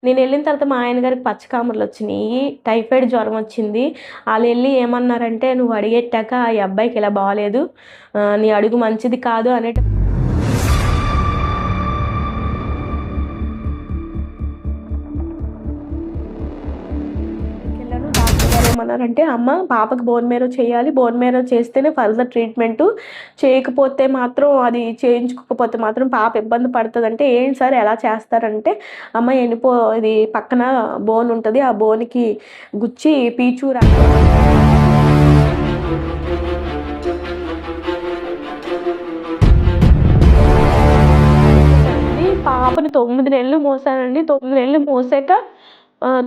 నేను వెళ్ళిన తర్వాత మా ఆయన గారికి పచ్చకామర్లు వచ్చినాయి, టైఫాయిడ్ జ్వరం వచ్చింది. ఆళ్ళెళ్ళి ఏమన్నారంటే, "నువ్వు అడిగెట్టాక ఈ అబ్బాయికి ఇలా బాలేదు. నీ అడుగు మంచిది కాదు" డాక్టర్ గారు ఏమన్నారంటే, "అమ్మ పాపకి బోన్ మేరో చేయాలి. బోన్ మేరో చేస్తేనే ఫర్దర్ ట్రీట్మెంటు. చేయకపోతే మాత్రం అది చేయించుకోకపోతే మాత్రం పాప ఇబ్బంది పడతదంటే" "ఏంటి సార్ ఎలా చేస్తారంటే" "అమ్మ ఇది పక్కన బోన్ ఉంటది. ఆ బోన్‌కి గుచ్చి పీచు పాపని 9 నెలలు మోసానండి. 9 నెలలు మోసాక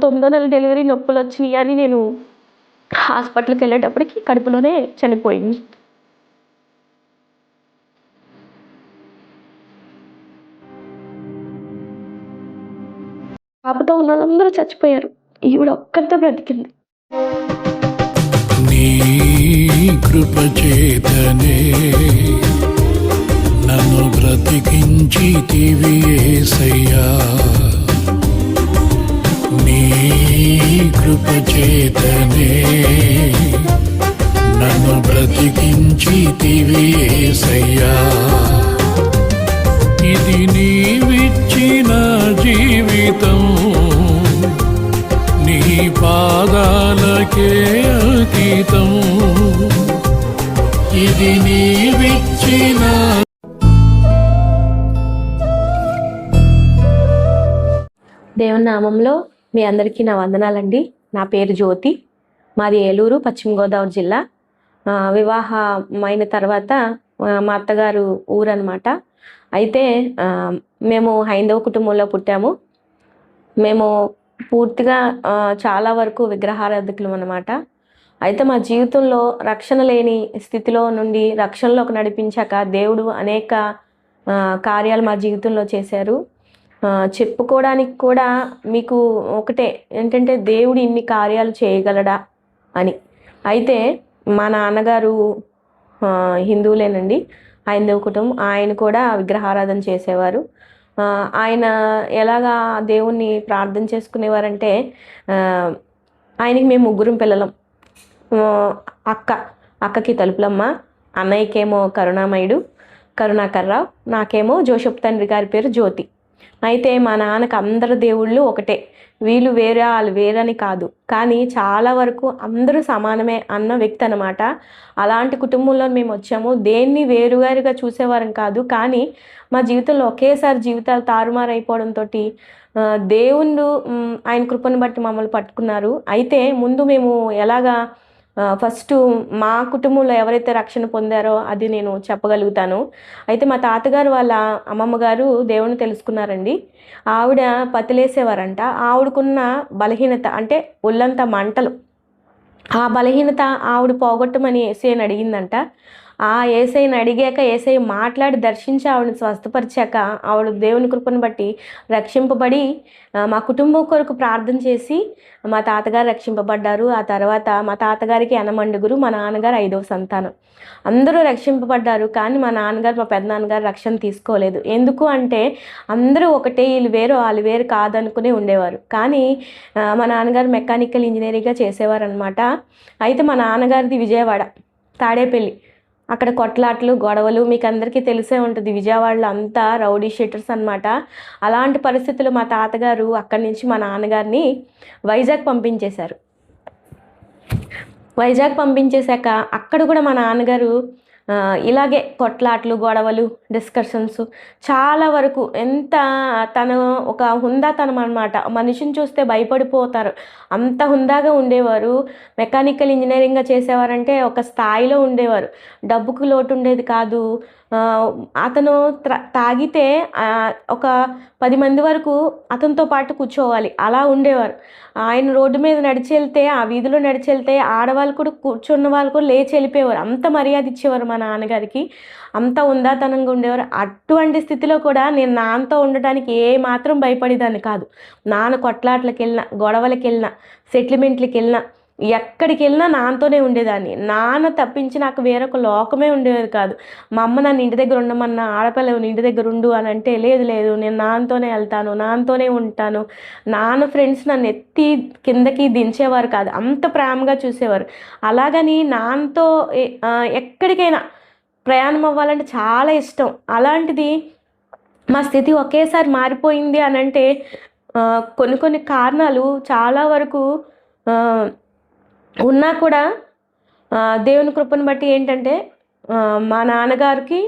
9వ నెల డెలివరీ నొప్పులొచ్చినియి అని నేను హాస్పిటల్‌కెళ్ళేటప్పటికి కడుపులోనే చనిపోయింది. పాపతో ఉన్నోళ్ళందరూ చచ్చిపోయారు. ఈవిడ ఒక్కతే బ్రతికింది. నీ కృప చేతనే నన్ను బ్రతికించితివి యేసయ్యా, నీ కృప చేతనే నన్ను బ్రతికించితివి యేసయ్యా, ఇది నీవిచ్చిన జీవితం, నీ పాదాలకే అంకితం, ఇది నీవిచ్చిన. దేవుని నామంలో మీ అందరికీ నా వందనాలండి. నా పేరు జ్యోతి. మాది ఏలూరు, పశ్చిమ గోదావరి జిల్లా. వివాహమైన తర్వాత మా అత్తగారు ఊరనమాట. అయితే మేము హైందవ కుటుంబంలో పుట్టాము. మేము పూర్తిగా చాలా వరకు విగ్రహారాధకులం అనమాట. అయితే మా జీవితంలో రక్షణ లేని స్థితిలో నుండి రక్షణలోకి నడిపించాక దేవుడు అనేక కార్యాలు మా జీవితంలో చేశారు. చెప్పుకోవడానికి కూడా మీకు ఒకటే ఏంటంటే, దేవుడు ఇన్ని కార్యాలు చేయగలడా అని. అయితే మా నాన్నగారు హిందువులేనండి, హైందవ కుటుంబం. ఆయన కూడా విగ్రహారాధన చేసేవారు. ఆయన ఎలాగా దేవుణ్ణి ప్రార్థన చేసుకునేవారంటే, ఆయనకి మేము ముగ్గురం పిల్లలం. అక్కకి తలుపులమ్మ, అన్నయ్యకేమో కరుణాకర్రావు, నాకేమో జోషప్ తండ్రి గారి పేరు జ్యోతి. అయితే మా నాన్నకి అందరు దేవుళ్ళు ఒకటే, వీళ్ళు వేరే వాళ్ళు వేరని కాదు, కానీ చాలా వరకు అందరూ సమానమే అన్న వ్యక్తి అనమాట. అలాంటి కుటుంబంలో మేము వచ్చాము. దేన్ని వేరువేరుగా చూసేవారం కాదు, కానీ మా జీవితంలో ఒకేసారి జీవితాలు తారుమారైపోవడంతో దేవుళ్ళు ఆయన కృపను బట్టి మమ్మల్ని పట్టుకున్నారు. అయితే ముందు మేము ఎలాగా ఫస్టు మా కుటుంబంలో ఎవరైతే రక్షణ పొందారో అది నేను చెప్పగలుగుతాను. అయితే మా తాతగారు వాళ్ళ అమ్మమ్మ గారు దేవుని తెలుసుకున్నారండి. ఆవిడ పతిలేసేవారంట. ఆవిడకున్న బలహీనత అంటే ఒళ్ళంతా మంటలు. ఆ బలహీనత ఆవిడ పోగొట్టమని యేసయ్యని అడిగిందంట. ఆ యేసయ్యని అడిగాక యేసయ్య మాట్లాడి దర్శించి ఆవిడని స్వస్థపరిచాక ఆవిడ దేవుని కృపను బట్టి రక్షింపబడి మా కుటుంబం కొరకు ప్రార్థన చేసి మా తాతగారు రక్షింపబడ్డారు. ఆ తర్వాత మా తాతగారికి ఎనమండుగురు, మా నాన్నగారు 5వ సంతానం. అందరూ రక్షింపబడ్డారు, కానీ మా నాన్నగారు మా పెద్దనాన్నగారు రక్షణ తీసుకోలేదు. ఎందుకు అంటే అందరూ ఒకటే, వీళ్ళు వేరు వాళ్ళు వేరు కాదనుకునే ఉండేవారు. కానీ మా నాన్నగారు మెకానికల్ ఇంజనీరింగ్గా చేసేవారు అనమాట. అయితే మా నాన్నగారిది విజయవాడ, తాడేపల్లి. అక్కడ కొట్లాట్లు, గొడవలు మీకు అందరికీ తెలిసే ఉంటుంది. విజయవాడలో అంతా రౌడీ షీటర్స్ అనమాట. అలాంటి పరిస్థితులు మా తాతగారు అక్కడి నుంచి మా నాన్నగారిని వైజాగ్ పంపించేశారు. వైజాగ్ పంపించేశాక అక్కడ కూడా మా నాన్నగారు ఇలాగే కొట్లాట్లు, గొడవలు, డిస్కషన్స్ చాలా వరకు తను ఒక హుందాతనం అనమాట. మనిషిని చూస్తే భయపడిపోతారు, అంత హుందాగా ఉండేవారు. మెకానికల్ ఇంజనీరింగ్గా చేసేవారంటే ఒక స్థాయిలో ఉండేవారు. డబ్బుకు లోటు ఉండేది కాదు. అతను తాగితే ఒక 10 మంది వరకు అతనితో పాటు కూర్చోవాలి, అలా ఉండేవారు. ఆయన రోడ్డు మీద నడిచెళ్తే, ఆ వీధిలో నడిచెళ్తే ఆడవాళ్ళు కూడా, కూర్చున్న వాళ్ళు కూడా లేచి వెళ్ళిపోయేవారు. అంత మర్యాద ఇచ్చేవారు మా నాన్నగారికి. అంత ఉందాతనంగా ఉండేవారు. అటువంటి స్థితిలో కూడా నేను నాన్నతో ఉండటానికి ఏ మాత్రం భయపడేదాన్ని కాదు. నాన్న కొట్లాట్లకి వెళ్ళినా, గొడవలకి వెళ్ళినా, సెటిల్మెంట్లకి వెళ్ళినా, ఎక్కడికి వెళ్ళినా నాన్నతోనే ఉండేదాన్ని. నాన్న తప్పించి నాకు వేరొక లోకమే ఉండేది కాదు. మా అమ్మ నన్ను ఇంటి దగ్గర ఉండమన్నా, ఆడపిల్లవు ఇంటి దగ్గర ఉండు అని అంటే, లేదు లేదు నేను నాన్నతోనే వెళ్తాను, నాన్నతోనే ఉంటాను. నాన్న ఫ్రెండ్స్ నన్ను ఎత్తి కిందకి దించేవారు కాదు, అంత ప్రేమగా చూసేవారు. అలాగని నాన్నతో ఎక్కడికైనా ప్రయాణం అవ్వాలంటే చాలా ఇష్టం. అలాంటిది మా స్థితి ఒకేసారి మారిపోయింది అని అంటే కొన్ని కొన్ని కారణాలు చాలా వరకు ఉన్నా కూడా దేవుని కృపను బట్టి ఏంటంటే మా నాన్నగారికి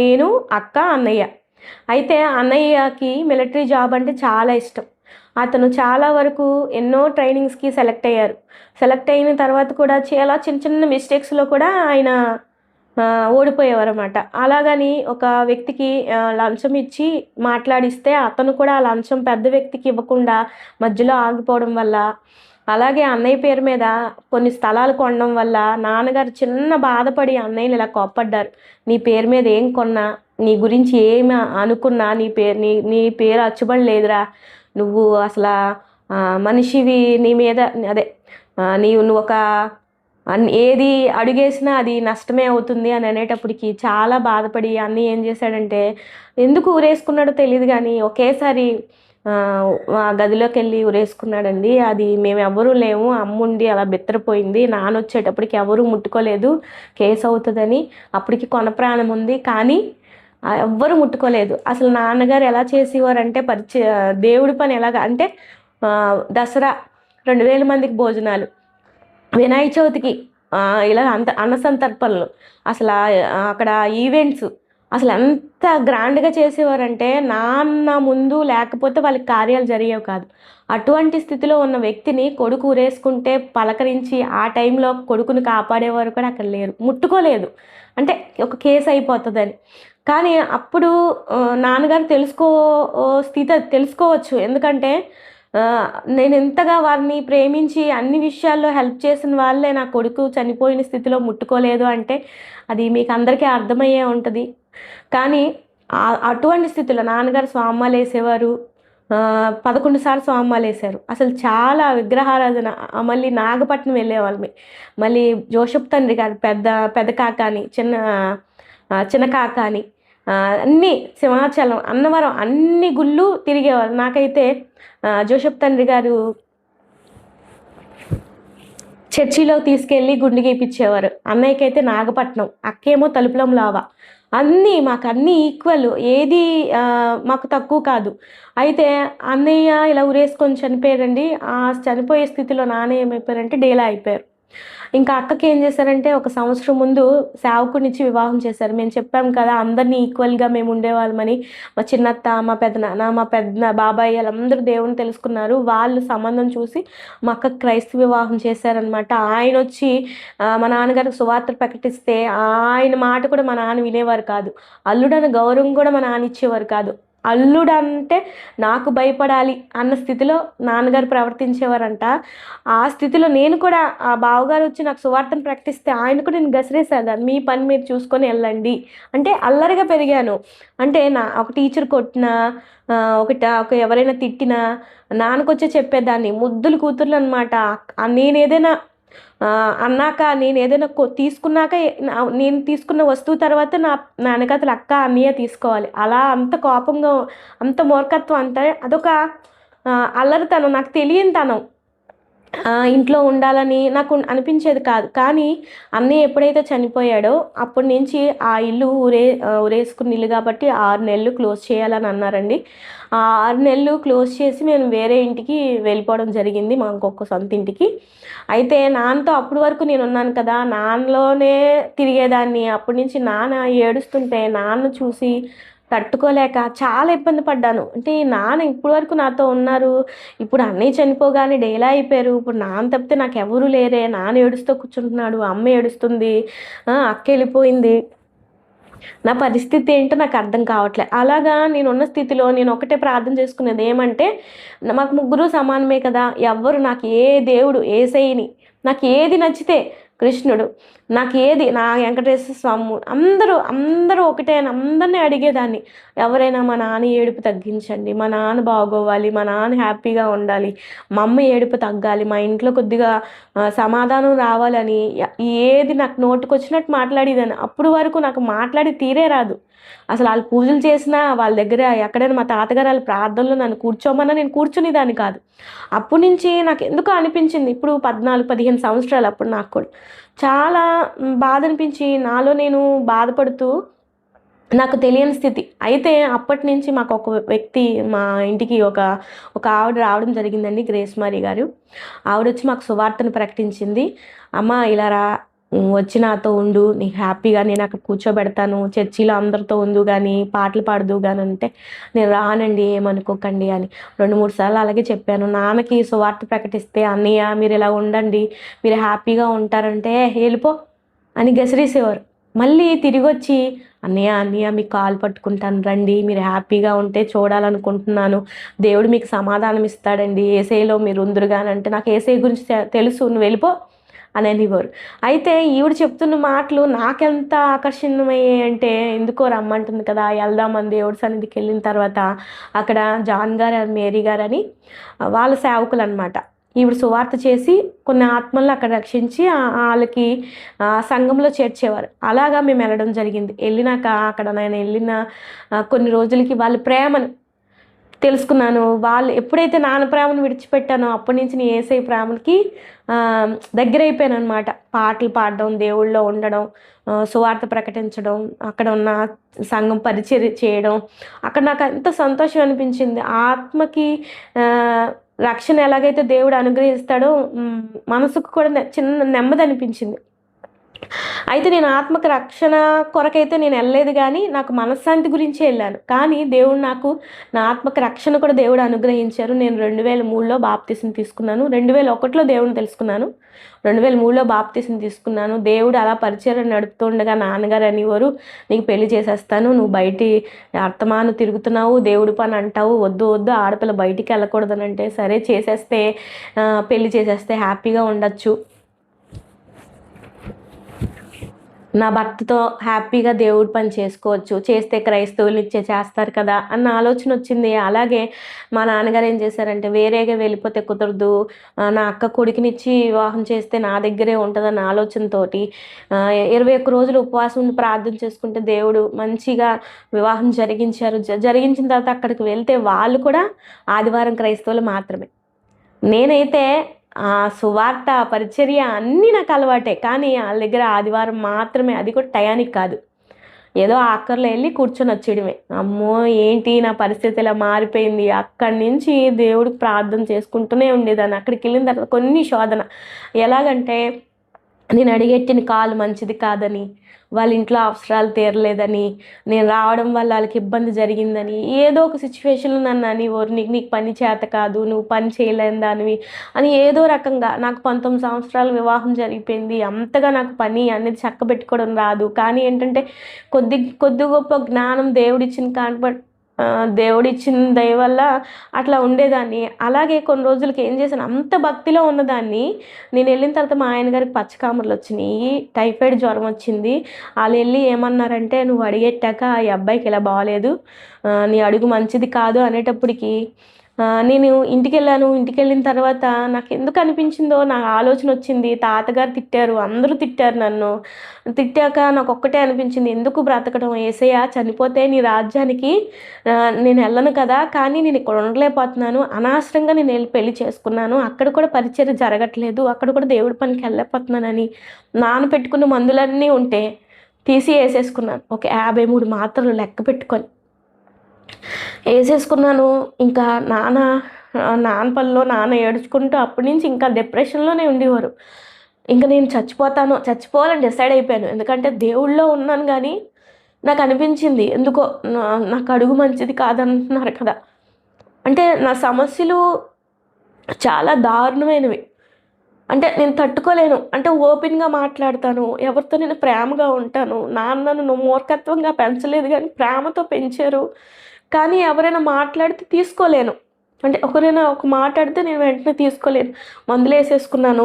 నేను, అక్క, అన్నయ్య. అయితే అన్నయ్యకి మిలిటరీ జాబ్ అంటే చాలా ఇష్టం. అతను చాలా వరకు ఎన్నో ట్రైనింగ్స్కి సెలెక్ట్ అయ్యారు. సెలెక్ట్ అయిన తర్వాత కూడా చాలా చిన్న చిన్న మిస్టేక్స్లో కూడా ఆయన ఓడిపోయేవారు అన్నమాట. అలాగని ఒక వ్యక్తికి లంచం ఇచ్చి మాట్లాడిస్తే అతను కూడా ఆ లంచం పెద్ద వ్యక్తికి ఇవ్వకుండా మధ్యలో ఆగిపోవడం వల్ల, అలాగే అన్నయ్య పేరు మీద కొన్ని స్థలాలు కొనడం వల్ల నాన్నగారు చిన్న బాధపడి అన్నయ్యని ఇలా కోప్పడ్డారు. నీ పేరు మీద ఏం కొన్నా, నీ గురించి ఏమి అనుకున్నా నీ పేరు అచ్చుబడలేదురా, నువ్వు అసలు మనిషివి, నీ మీద అదే నువ్వు ఒక ఏది అడుగేసినా అది నష్టమే అవుతుంది అని అనేటప్పటికి చాలా బాధపడి అన్నయ్య ఏం చేశాడంటే, ఎందుకు ఊరేసుకున్నాడో తెలియదు కానీ ఒకేసారి ఆ గదిలోకి వెళ్ళి ఉరేసుకున్నాడండి. అది మేము ఎవరూ లేము, అమ్ముండి అలా బెత్తరపోయింది, నాన్న వచ్చేటప్పటికి ఎవరూ ముట్టుకోలేదు, కేసు అవుతుందని. అప్పటికి కొన ప్రాణం ఉంది కానీ ఎవ్వరూ ముట్టుకోలేదు. అసలు నాన్నగారు ఎలా చేసేవారంటే దేవుడి పని ఎలాగ అంటే దసరా 2000 మందికి భోజనాలు, వినాయక చవితికి ఇలా అన్న సంతర్పణలు, అసలు అక్కడ ఈవెంట్స్ అసలు ఎంత గ్రాండ్గా చేసేవారంటే నాన్న ముందు లేకపోతే వాళ్ళకి కార్యాలు జరిగేవి కాదు. అటువంటి స్థితిలో ఉన్న వ్యక్తిని కొడుకు ఊరేసుకుంటే పలకరించి ఆ టైంలో కొడుకుని కాపాడేవారు కూడా అక్కడ లేరు, ముట్టుకోలేదు. అంటే ఒక కేసు అయిపోతుందని. కానీ అప్పుడు నాన్నగారు తెలుసుకోవచ్చు. ఎందుకంటే నేను ఎంతగా వారిని ప్రేమించి అన్ని విషయాల్లో హెల్ప్ చేసిన వాళ్ళే నా కొడుకు చనిపోయిన స్థితిలో ముట్టుకోలేదు అంటే అది మీకు అందరికీ అర్థమయ్యే ఉంటుంది. కానీ అటువంటి స్థితిలో నాన్నగారు స్వామాలు వేసేవారు, 11 సార్లు స్వామాలు వేశారు. అసలు చాలా విగ్రహారాధన. మళ్ళీ నాగపట్నం వెళ్ళేవాళ్ళమి. మళ్ళీ జోసెఫ్ తండ్రి గారు పెద్ద కాకాని, చిన్న కాకాని, అన్నీ సింహాచలం, అన్నవరం అన్ని గుళ్ళు తిరిగేవారు. నాకైతే జోసెఫ్ తండ్రి గారు చర్చిలో తీసుకెళ్ళి గుండు గీపించేవారు. అన్నయ్యకైతే నాగపట్నం, అక్కేమో తలుపులం లావా. మాకు అన్నీ ఈక్వల్, ఏది మాకు తక్కువ కాదు. అయితే అన్నయ్య ఇలా ఉరేసుకొని చనిపోయారండి. ఆ చనిపోయే స్థితిలో నాన్న ఏమైపోయారంటే డేలా అయిపోయారు. ఇంకా అక్కకి ఏం చేశారంటే 1 సంవత్సరం ముందు సేవకునిచ్చి వివాహం చేశారు. మేము చెప్పాం కదా అందరినీ ఈక్వల్గా మేము ఉండేవాళ్ళమని. మా చిన్నత్త, మా పెద్దనాన్న, మా పెద్ద బాబాయ్ వాళ్ళందరూ దేవుని తెలుసుకున్నారు. వాళ్ళు సంబంధం చూసి మా అక్కకి క్రైస్తవ వివాహం చేశారనమాట. ఆయన వచ్చి మా నాన్నగారికి సువార్త ప్రకటిస్తే ఆయన మాట కూడా మా నాన్న వినేవారు కాదు. అల్లుడన్న గౌరవం కూడా మా నాన్న ఇచ్చేవారు కాదు. అల్లుడంటే నాకు భయపడాలి అన్న స్థితిలో నాన్నగారు ప్రవర్తించేవారంట. ఆ స్థితిలో నేను కూడా ఆ బావగారు వచ్చి నాకు సువార్తను ప్రకటిస్తే ఆయన కూడా నేను గసిరేసేదాన్ని, మీ పని మీరు చూసుకొని వెళ్ళండి అంటే. అల్లరిగా పెరిగాను. అంటే ఒక టీచర్ కొట్టినా, ఎవరైనా తిట్టినా నాన్నకొచ్చే చెప్పేదాన్ని. ముద్దులు కూతుర్లు అనమాట. నేను ఏదైనా అన్నాక, నేను ఏదైనా తీసుకున్నాక, నేను తీసుకున్న వస్తువు తర్వాత నా వెనకాతల అక్క, అన్నయ్య తీసుకోవాలి. అలా అంత కోపంగా, అంత మూర్ఖత్వం, అదొక అల్లరితనం, నాకు తెలియని తనం. ఇంట్లో ఉండాలని నాకు అనిపించేది కాదు. కానీ అన్నయ్య ఎప్పుడైతే చనిపోయాడో అప్పటి నుంచి ఆ ఇల్లు ఉరేసుకున్న ఇల్లు కాబట్టి 6 నెలలు క్లోజ్ చేయాలని అన్నారండి. ఆ 6 నెలలు క్లోజ్ చేసి మేము వేరే ఇంటికి వెళ్ళిపోవడం జరిగింది, మా ఇంకొక సొంత ఇంటికి. అయితే నాన్నతో అప్పటి వరకు నేను ఉన్నాను కదా, నాన్నలోనే తిరిగేదాన్ని. అప్పటి నుంచి నాన్న ఏడుస్తుంటే నాన్న చూసి తట్టుకోలేక చాలా ఇబ్బంది పడ్డాను. అంటే నాన్న ఇప్పటి వరకు నాతో ఉన్నారు, ఇప్పుడు అన్నయ్య చనిపోగానే డేలా అయిపోయారు, ఇప్పుడు నాన్న తప్పితే నాకు ఎవరు లేరే, నాన్న ఏడుస్తూ కూర్చుంటున్నాడు, అమ్మ ఏడుస్తుంది, అక్క వెళ్ళిపోయింది, నా పరిస్థితి ఏంటో నాకు అర్థం కావట్లే. అలాగా నేనున్న స్థితిలో నేను ఒకటే ప్రార్థన చేసుకునేది ఏమంటే, మాకు ముగ్గురు సమానమే కదా, ఎవ్వరు నాకు ఏ దేవుడు ఏసైని నాకు ఏది నచ్చితే కృష్ణుడు, నాకు ఏది నా వెంకటేశ్వర స్వామి అందరూ ఒకటే అని అందరినీ అడిగేదాన్ని. ఎవరైనా మా నాన్న ఏడుపు తగ్గించండి, మా నాన్న బాగోవాలి, మా నాన్న హ్యాపీగా ఉండాలి, మా అమ్మ ఏడుపు తగ్గాలి, మా ఇంట్లో కొద్దిగా సమాధానం రావాలని ఏది నాకు నోటుకొచ్చినట్టు మాట్లాడేదాన్ని. అప్పుడు వరకు నాకు మాట్లాడి తీరే రాదు. అసలు వాళ్ళు పూజలు చేసినా వాళ్ళ దగ్గర ఎక్కడైనా మా తాతగారు వాళ్ళ ప్రార్థనలో నన్ను కూర్చోమన్నా నేను కూర్చునేదాన్ని కాదు. అప్పటి నుంచి నాకు ఎందుకో అనిపించింది, ఇప్పుడు 14-15 సంవత్సరాలు అప్పుడు నాకు కూడా చాలా బాధ అనిపించి నాలో నేను బాధపడుతూ నాకు తెలియని స్థితి. అయితే అప్పటి నుంచి మాకు ఒక వ్యక్తి మా ఇంటికి ఒక ఆవిడ రావడం జరిగిందండి, గ్రేస్ మారీ గారు. ఆవిడ వచ్చి మాకు సువార్తను ప్రకటించింది. అమ్మ ఇలా రా, వచ్చి నాతో ఉండు, నీకు హ్యాపీగా నేను అక్కడ కూర్చోబెడతాను, చర్చిలో అందరితో ఉండు కానీ పాటలు పాడదు కానీ అంటే నేను రానండి ఏమనుకోకండి అని 2-3 సార్లు అలాగే చెప్పాను. నాన్నకి సువార్త ప్రకటిస్తే అన్నయ్య మీరు ఇలా ఉండండి, మీరు హ్యాపీగా ఉంటారంటే వెళ్ళిపో అని గసిరేసేవారు. మళ్ళీ తిరిగి వచ్చి అన్నయ్య మీకు కాలు పట్టుకుంటాను రండి, మీరు హ్యాపీగా ఉంటే చూడాలనుకుంటున్నాను, దేవుడు మీకు సమాధానం ఇస్తాడండి, ఏసైలో మీరు ఉందరుగానంటే నాకు ఏసై గురించి తెలుసు, నువ్వు వెళ్ళిపో అని అనేవారు. అయితే ఈవిడ చెప్తున్న మాటలు నాకెంత ఆకర్షణీయమయ్యాయి అంటే, ఎందుకో రమ్మంటుంది కదా వెళ్దామని దేవుడి సన్నిధికి వెళ్ళిన తర్వాత అక్కడ జాన్ గారు మేరీ గారు అని వాళ్ళ సేవకులు అనమాట. ఈవిడ సువార్త చేసి కొన్ని ఆత్మలను అక్కడ రక్షించి వాళ్ళకి సంఘంలో చేర్చేవారు. అలాగా మేము వెళ్ళడం జరిగింది. వెళ్ళినాక అక్కడ నేను వెళ్ళిన కొన్ని రోజులకి వాళ్ళ ప్రేమను తెలుసుకున్నాను. వాళ్ళు ఎప్పుడైతే నాన్న ప్రేమను విడిచిపెట్టానో అప్పటి నుంచి నేను యేసయ్య ప్రేమకి దగ్గర అయిపోయాను అనమాట. పాటలు పాడడం, దేవుళ్ళలో ఉండడం, సువార్త ప్రకటించడం, అక్కడ ఉన్న సంఘం పరిచర్య చేయడం, అక్కడ నాకు ఎంత సంతోషం అనిపించింది. ఆత్మకి రక్షణ ఎలాగైతే దేవుడు అనుగ్రహిస్తాడో మనసుకు కూడా చిన్న నెమ్మది అనిపించింది. అయితే నేను ఆత్మకు రక్షణ కొరకైతే నేను వెళ్ళలేదు, కానీ నాకు మనశ్శాంతి గురించే వెళ్ళాను. కానీ దేవుడు నాకు నా ఆత్మకు రక్షణ కూడా దేవుడు అనుగ్రహించారు. నేను 2003లో బాప్తిసం తీసుకున్నాను. 2001లో దేవుడిని తెలుసుకున్నాను. 2003లో బాప్తిసం తీసుకున్నాను. దేవుడు అలా పరిచయం నడుపుతుండగా నాన్నగారు అనేవారు, నీకు పెళ్లి చేసేస్తాను, నువ్వు బయటి అర్థమాను తిరుగుతున్నావు, దేవుడి పని అంటావు, వద్దు ఆడపిల్ల బయటికి వెళ్ళకూడదని అంటే, సరే చేసేస్తే పెళ్లి చేసేస్తే హ్యాపీగా ఉండొచ్చు, నా భర్తతో హ్యాపీగా దేవుడి పని చేసుకోవచ్చు, చేస్తే క్రైస్తవులు చేస్తారు కదా అన్న ఆలోచన వచ్చింది. అలాగే మా నాన్నగారు ఏం చేశారంటే, వేరేగా వెళ్ళిపోతే కుదరదు, నా అక్క కొడుకునిచ్చి వివాహం చేస్తే నా దగ్గరే ఉంటుందన్న ఆలోచనతోటి 21 రోజులు ఉపవాసం ఉండి ప్రార్థన చేసుకుంటే దేవుడు మంచిగా వివాహం జరిగించారు. జరిగించిన తర్వాత అక్కడికి వెళ్తే వాళ్ళు కూడా ఆదివారం క్రైస్తవులు మాత్రమే. నేనైతే సువార్త పరిచర్య అన్నీ నాకు అలవాటే, కానీ వాళ్ళ దగ్గర ఆదివారం మాత్రమే, అది కూడా టయానికి కాదు, ఏదో ఆఖరిలో వెళ్ళి కూర్చొని వచ్చేయడమే. అమ్మో ఏంటి నా పరిస్థితి ఇలా మారిపోయింది. అక్కడి నుంచి దేవుడికి ప్రార్థన చేసుకుంటూనే ఉండేదాన్ని. అక్కడికి వెళ్ళిన తర్వాత కొన్ని శోధన, ఎలాగంటే నేను అడిగెట్టిన కాలు మంచిది కాదని, వాళ్ళ ఇంట్లో అవసరాలు తీరలేదని, నేను రావడం వల్ల వాళ్ళకి ఇబ్బంది జరిగిందని, ఏదో ఒక సిచ్యువేషన్లో నన్ను అనేవారు, నీకు పని చేత కాదు, నువ్వు పని చేయలేని దానివి అని ఏదో రకంగా. నాకు 19 సంవత్సరాలు వివాహం జరిగిపోయింది, అంతగా నాకు పని అనేది చక్కబెట్టుకోవడం రాదు. కానీ ఏంటంటే కొద్ది గొప్ప జ్ఞానం దేవుడిచ్చిన దయ వల్ల అట్లా ఉండేదాన్ని. అలాగే కొన్ని రోజులకి ఏం చేశాను, అంత భక్తిలో ఉన్నదాన్ని నేను వెళ్ళిన తర్వాత మా ఆయన గారికి పచ్చకామర్లు వచ్చినాయి, టైఫాయిడ్ జ్వరం వచ్చింది. వాళ్ళు వెళ్ళి ఏమన్నారంటే, నువ్వు అడిగెట్టాక ఈ అబ్బాయికి ఇలా బాగాలేదు, నీ అడుగు మంచిది కాదు అనేటప్పటికి నేను ఇంటికి వెళ్ళిన తర్వాత నాకు ఎందుకు అనిపించిందో నాకు ఆలోచన వచ్చింది. తాతగారు తిట్టారు, అందరూ తిట్టారు, నన్ను తిట్టాక నాకు ఒక్కటే అనిపించింది, ఎందుకు బ్రతకడం, యేసయ్య చనిపోతే నీ రాజ్యానికి నేను వెళ్ళను కదా, కానీ నేను ఇక్కడ ఉండలేకపోతున్నాను, అనవసరంగా నేను వెళ్ళి పెళ్లి చేసుకున్నాను, అక్కడ కూడా పరిచర్య జరగట్లేదు, అక్కడ కూడా దేవుడి పనికి వెళ్ళలేకపోతున్నానని పెట్టుకున్న మందులన్నీ ఉంటే తీసి వేసేసుకున్నాను. ఒక 53 మాత్రలు లెక్క పెట్టుకొని వేసేసుకున్నాను. ఇంకా నాన్న పనిలో నాన్న ఏడ్చుకుంటూ అప్పటి నుంచి ఇంకా డిప్రెషన్లోనే ఉండేవారు. ఇంకా నేను చచ్చిపోవాలని డిసైడ్ అయిపోయాను. ఎందుకంటే దేవుళ్ళో ఉన్నాను, కానీ నాకు అనిపించింది ఎందుకో నాకు అడుగు మంచిది కాదంటున్నారు కదా. అంటే నా సమస్యలు చాలా దారుణమైనవి, అంటే నేను తట్టుకోలేను. అంటే ఓపెన్గా మాట్లాడతాను, ఎవరితో నేను ప్రేమగా ఉంటాను. నాన్నను మూర్ఖత్వంగా పెంచలేదు, కానీ ప్రేమతో పెంచారు. కానీ ఎవరైనా మాట్లాడితే తీసుకోలేను, అంటే ఒకరైనా ఒక మాట్లాడితే నేను వెంటనే తీసుకోలేను. మందులు వేసేసుకున్నాను.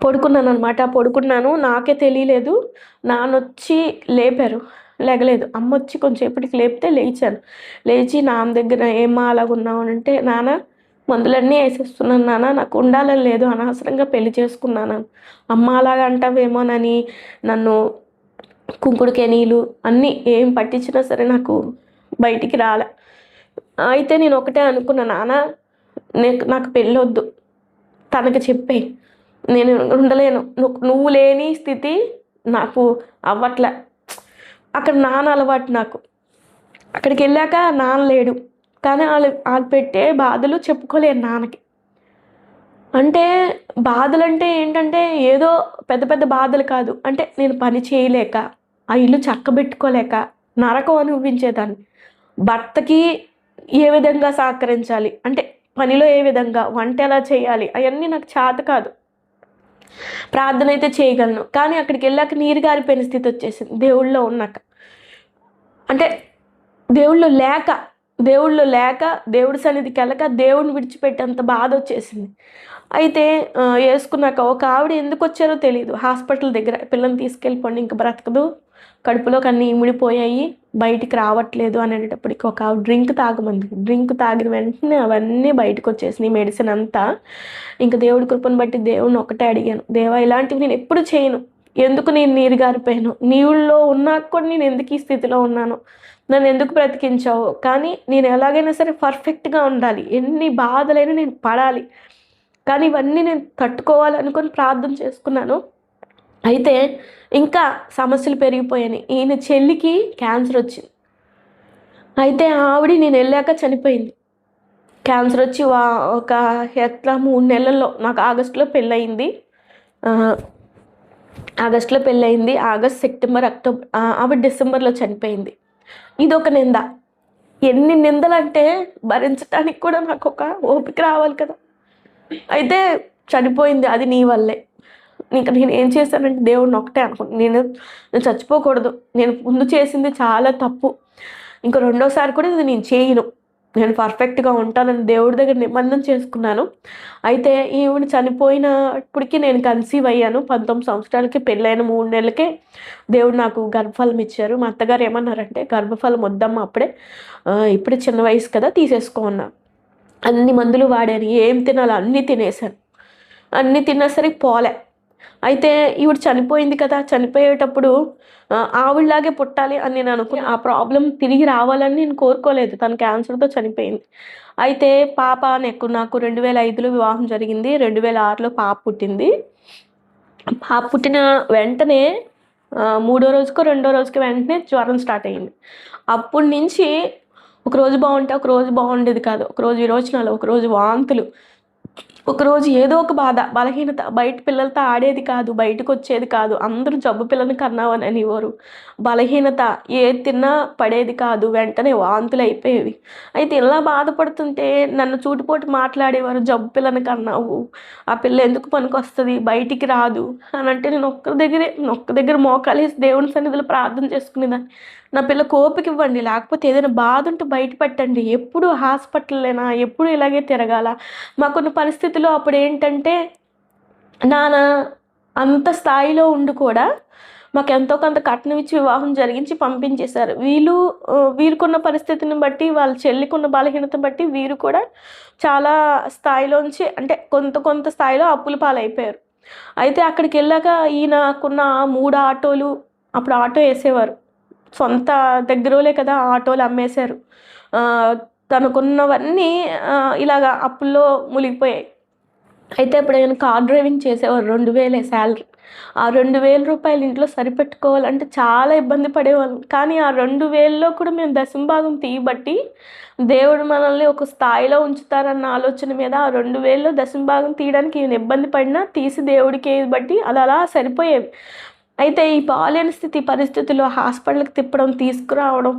పడుకున్నాను అనమాట. పడుకున్నాను, నాకే తెలియలేదు. నాన్నొచ్చి లేపారు, లెగలేదు. అమ్మ వచ్చి కొంచెంసేపటికి లేపితే లేచాను. లేచి నాన్న దగ్గర ఏమ్మా అలాగున్నావు అని అంటే, నాన్న మందులన్నీ వేసేస్తున్నాను నాన్న, నాకు ఉండాలని లేదు, అనవసరంగా పెళ్లి చేసుకున్నాను. అమ్మ అలాగా అంటావేమోనని నన్ను కుంకుడుకే నీళ్ళు అన్నీ ఏం పట్టించినా సరే నాకు బయటికి రాలే. అయితే నేను ఒకటే అనుకున్నా, నాన్న నాకు పెళ్ళొద్దు, తనకి చెప్పేయి, నేను ఉండలేను, నువ్వు లేని స్థితి నాకు అవ్వట్లే. అక్కడ నాన్న అలవాటు నాకు. అక్కడికి వెళ్ళాక నాన్న లేడు, కానీ వాళ్ళు పెట్టే బాధలు చెప్పుకోలేను నాన్నకి. అంటే బాధలు అంటే ఏంటంటే ఏదో పెద్ద పెద్ద బాధలు కాదు. అంటే నేను పని చేయలేక, ఆ ఇల్లు చక్కబెట్టుకోలేక నరకం అనుభవించేదాన్ని. భర్తకి ఏ విధంగా సహకరించాలి, అంటే పనిలో ఏ విధంగా, వంట ఎలా చేయాలి, అవన్నీ నాకు చేత కాదు. ప్రార్థన అయితే చేయగలను, కానీ అక్కడికి వెళ్ళాక నీరు గారిపోయిన స్థితి వచ్చేసింది. దేవుళ్ళో ఉన్నాక, అంటే దేవుళ్ళు లేక దేవుడి సన్నిధికి వెళ్ళక దేవుడిని విడిచిపెట్టేంత బాధ వచ్చేసింది. అయితే వేసుకున్నాక ఒక ఆవిడ ఎందుకు వచ్చారో తెలియదు, హాస్పిటల్ దగ్గర పిల్లని తీసుకెళ్ళిపోండి, ఇంక బ్రతకదు, కడుపులోకి అన్నీ ఇమిడిపోయాయి, బయటికి రావట్లేదు అనేటప్పటికి ఒక ఆవిడ డ్రింక్ తాగిన వెంటనే అవన్నీ బయటకు వచ్చేసినాయి, మెడిసిన్ అంతా. ఇంకా దేవుడి కృపను బట్టి దేవుడిని ఒకటే అడిగాను, దేవా ఇలాంటివి నేను ఎప్పుడు చేయను, ఎందుకు నేను నీరు గారిపోయాను, నీళ్ళలో ఉన్నాక కూడా నేను ఎందుకు ఈ స్థితిలో ఉన్నాను, నన్ను ఎందుకు బ్రతికించావు, కానీ నేను ఎలాగైనా సరే పర్ఫెక్ట్గా ఉండాలి, ఎన్ని బాధలైనా నేను పడాలి, కానీ ఇవన్నీ నేను తట్టుకోవాలనుకొని ప్రార్థన చేసుకున్నాను. అయితే ఇంకా సమస్యలు పెరిగిపోయాయి. ఈయన చెల్లికి క్యాన్సర్ వచ్చింది. అయితే ఆవిడ నేను వెళ్ళాక చనిపోయింది. క్యాన్సర్ వచ్చి ఒక 3 నెలల్లో, నాకు ఆగస్టులో పెళ్ళయింది. ఆగస్ట్, సెప్టెంబర్, అక్టోబర్, ఆవిడ డిసెంబర్లో చనిపోయింది. ఇదొక నింద. ఎన్ని నిందలు అంటే భరించడానికి కూడా నాకు ఒక ఓపిక రావాలి కదా. అయితే చనిపోయింది, అది నీ వల్లే. ఇంకా నేను ఏం చేశానంటే దేవుడిని ఒకటే అనుకుంటున్నాను, నేను చచ్చిపోకూడదు, నేను ముందు చేసింది చాలా తప్పు, ఇంకా రెండోసారి కూడా ఇది నేను చేయను, నేను పర్ఫెక్ట్గా ఉంటానని దేవుడి దగ్గర నిబంధన చేసుకున్నాను. అయితే ఈవిడ చనిపోయినప్పటికీ నేను కన్సీవ్ అయ్యాను. 19 సంవత్సరాలకి, పెళ్ళైన 3 నెలలకే దేవుడు నాకు గర్భఫలం ఇచ్చారు. మా అత్తగారు ఏమన్నారంటే, గర్భఫలం వద్దమ్మా అప్పుడే, ఇప్పుడే చిన్న వయసు కదా, తీసేసుకో అన్నారు. అన్ని మందులు వాడాను, ఏం తినాలో అన్నీ తినేశాను, అన్నీ తిన్నా సరే పోలే. అయితే ఈవిడ చనిపోయింది కదా, చనిపోయేటప్పుడు ఆవిడలాగే పుట్టాలి అని నేను అనుకుని, ఆ ప్రాబ్లం తిరిగి రావాలని నేను కోరుకోలేదు. తను క్యాన్సర్తో చనిపోయింది. అయితే పాప నాకు 2005లో వివాహం జరిగింది. 2006లో పాప పుట్టింది. పాప పుట్టిన వెంటనే 3వ రోజుకో 2వ రోజుకి వెంటనే జ్వరం స్టార్ట్ అయ్యింది. అప్పటి నుంచి ఒకరోజు బాగుంటే ఒకరోజు బాగుండేది కాదు, ఒకరోజు విరోచనాలు, ఒకరోజు వాంతులు, ఒకరోజు ఏదో ఒక బాధ, బలహీనత. బయట పిల్లలతో ఆడేది కాదు, బయటకు వచ్చేది కాదు, అందరూ జబ్బు పిల్లని కన్నావని అనేవారు. బలహీనత, ఏది తిన్నా పడేది కాదు, వెంటనే వాంతులు అయిపోయేవి. అయితే ఇలా బాధపడుతుంటే నన్ను చూటుపోటు మాట్లాడేవారు, జబ్బు పిల్లని కన్నావు, ఆ పిల్ల ఎందుకు పనికొస్తుంది, బయటికి రాదు అని అంటే, నేను ఒక్క దగ్గర మోకాలేసి దేవుని సన్నిధిలో ప్రార్థన చేసుకునేదాన్ని. నా పిల్లకి ఓపిక ఇవ్వండి, లేకపోతే ఏదైనా బాధ ఉంటే బయట పెట్టండి, ఎప్పుడు హాస్పిటల్లేనా, ఎప్పుడు ఇలాగే తిరగాల. మాకున్న పరిస్థితుల్లో అప్పుడు ఏంటంటే, నాన్న అంత స్థాయిలో ఉండి కూడా మాకు ఎంతో కొంత కట్నం ఇచ్చి వివాహం జరిగించి పంపించేశారు. వీరికున్న పరిస్థితిని బట్టి, వాళ్ళ చెల్లికున్న బలహీనతను బట్టి వీరు కూడా చాలా స్థాయిలోంచి, అంటే కొంత స్థాయిలో అప్పుల పాలైపోయారు. అయితే అక్కడికి వెళ్ళాక ఈయనకున్న 3 ఆటోలు, అప్పుడు ఆటో వేసేవారు, సొంత దగ్గరోలే కదా, ఆటోలు అమ్మేశారు. తనకున్నవన్నీ ఇలాగా అప్పుల్లో మునిగిపోయాయి. అయితే ఇప్పుడు ఆయన కార్ డ్రైవింగ్ చేసేవారు, 2000 శాలరీ. ఆ 2000 రూపాయలు ఇంట్లో సరిపెట్టుకోవాలంటే చాలా ఇబ్బంది పడేవాళ్ళం. కానీ ఆ 2000లో కూడా మేము దశంభాగం తీయబట్టి దేవుడు మనల్ని ఒక స్థాయిలో ఉంచుతారన్న ఆలోచన మీద ఆ 2000లో దశంభాగం తీయడానికి ఈయన ఇబ్బంది పడినా తీసి దేవుడికి బట్టి అది అలా సరిపోయేవి. అయితే ఈ బాలేని పరిస్థితుల్లో హాస్పిటల్కి తిప్పడం, తీసుకురావడం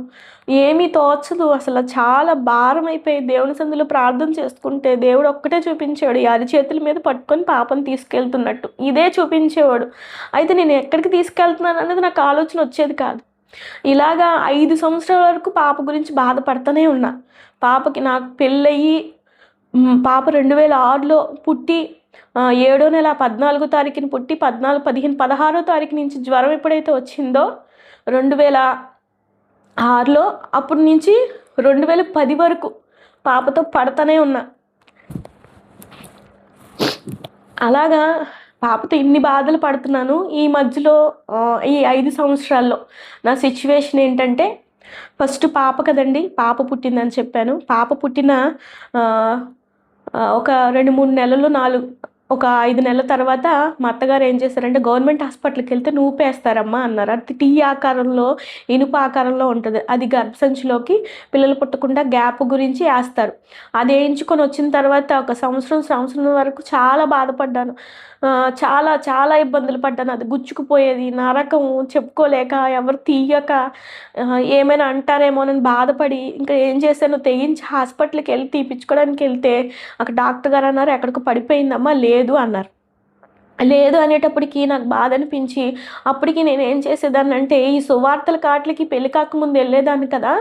ఏమీ తోచదు, అసలు చాలా భారం అయిపోయి దేవుని సన్నిధిలో ప్రార్థన చేసుకుంటే దేవుడు ఒక్కటే చూపించేవాడు, ఈ అరిచేతుల మీద పట్టుకొని పాపను తీసుకెళ్తున్నట్టు ఇదే చూపించేవాడు. అయితే నేను ఎక్కడికి తీసుకెళ్తున్నాను అనేది నాకు ఆలోచన వచ్చేది కాదు. ఇలాగా 5 సంవత్సరాల వరకు పాప గురించి బాధపడుతూనే ఉన్నా. నాకు పెళ్ళయి పాప 2006లో పుట్టి ఏడో నెల 14వ తారీఖుని పుట్టి 14, 15, 16వ తారీఖు నుంచి జ్వరం ఎప్పుడైతే వచ్చిందో 2006లో, అప్పటి నుంచి 2010 వరకు పాపతో పడతానే ఉన్నా. అలాగా పాపతో ఇన్ని బాధలు పడుతున్నాను. ఈ మధ్యలో ఈ 5 సంవత్సరాల్లో నా సిచ్యువేషన్ ఏంటంటే, ఫస్ట్ పాప కదండి, పాప పుట్టిందని చెప్పాను. పాప పుట్టిన ఒక 2-3 నెలలు, ఒక 5 నెలల తర్వాత మా అత్తగారు ఏం చేశారంటే, గవర్నమెంట్ హాస్పిటల్కి వెళ్తే నూపేస్తారమ్మా అన్నారు. అది టీ ఆకారంలో, ఇనుప ఆకారంలో ఉంటుంది. అది గర్భసంచిలోకి పిల్లలు పుట్టకుండా గ్యాప్ గురించి వేస్తారు. అది వేయించుకొని వచ్చిన తర్వాత ఒక సంవత్సరం వరకు చాలా బాధపడ్డాను. చాలా చాలా ఇబ్బందులు పడ్డాను. అది గుచ్చుకుపోయేది, నరకం చెప్పుకోలేక, ఎవరు తీయక, ఏమైనా అంటారేమోనని బాధపడి ఇంకా ఏం చేశాను, తెగించి హాస్పిటల్కి వెళ్ళి తీపించుకోవడానికి వెళ్తే అక్కడ డాక్టర్ గారు అన్నారు, ఎక్కడికి పడిపోయిందమ్మా, లేదు అన్నారు. లేదు అనేటప్పటికి నాకు బాధ అనిపించి, అప్పటికి నేను ఏం చేసేదాన్ని అంటే, ఈ సువార్తల కాట్లకి పెళ్లి కాకముందు వెళ్ళేదాన్ని కదా,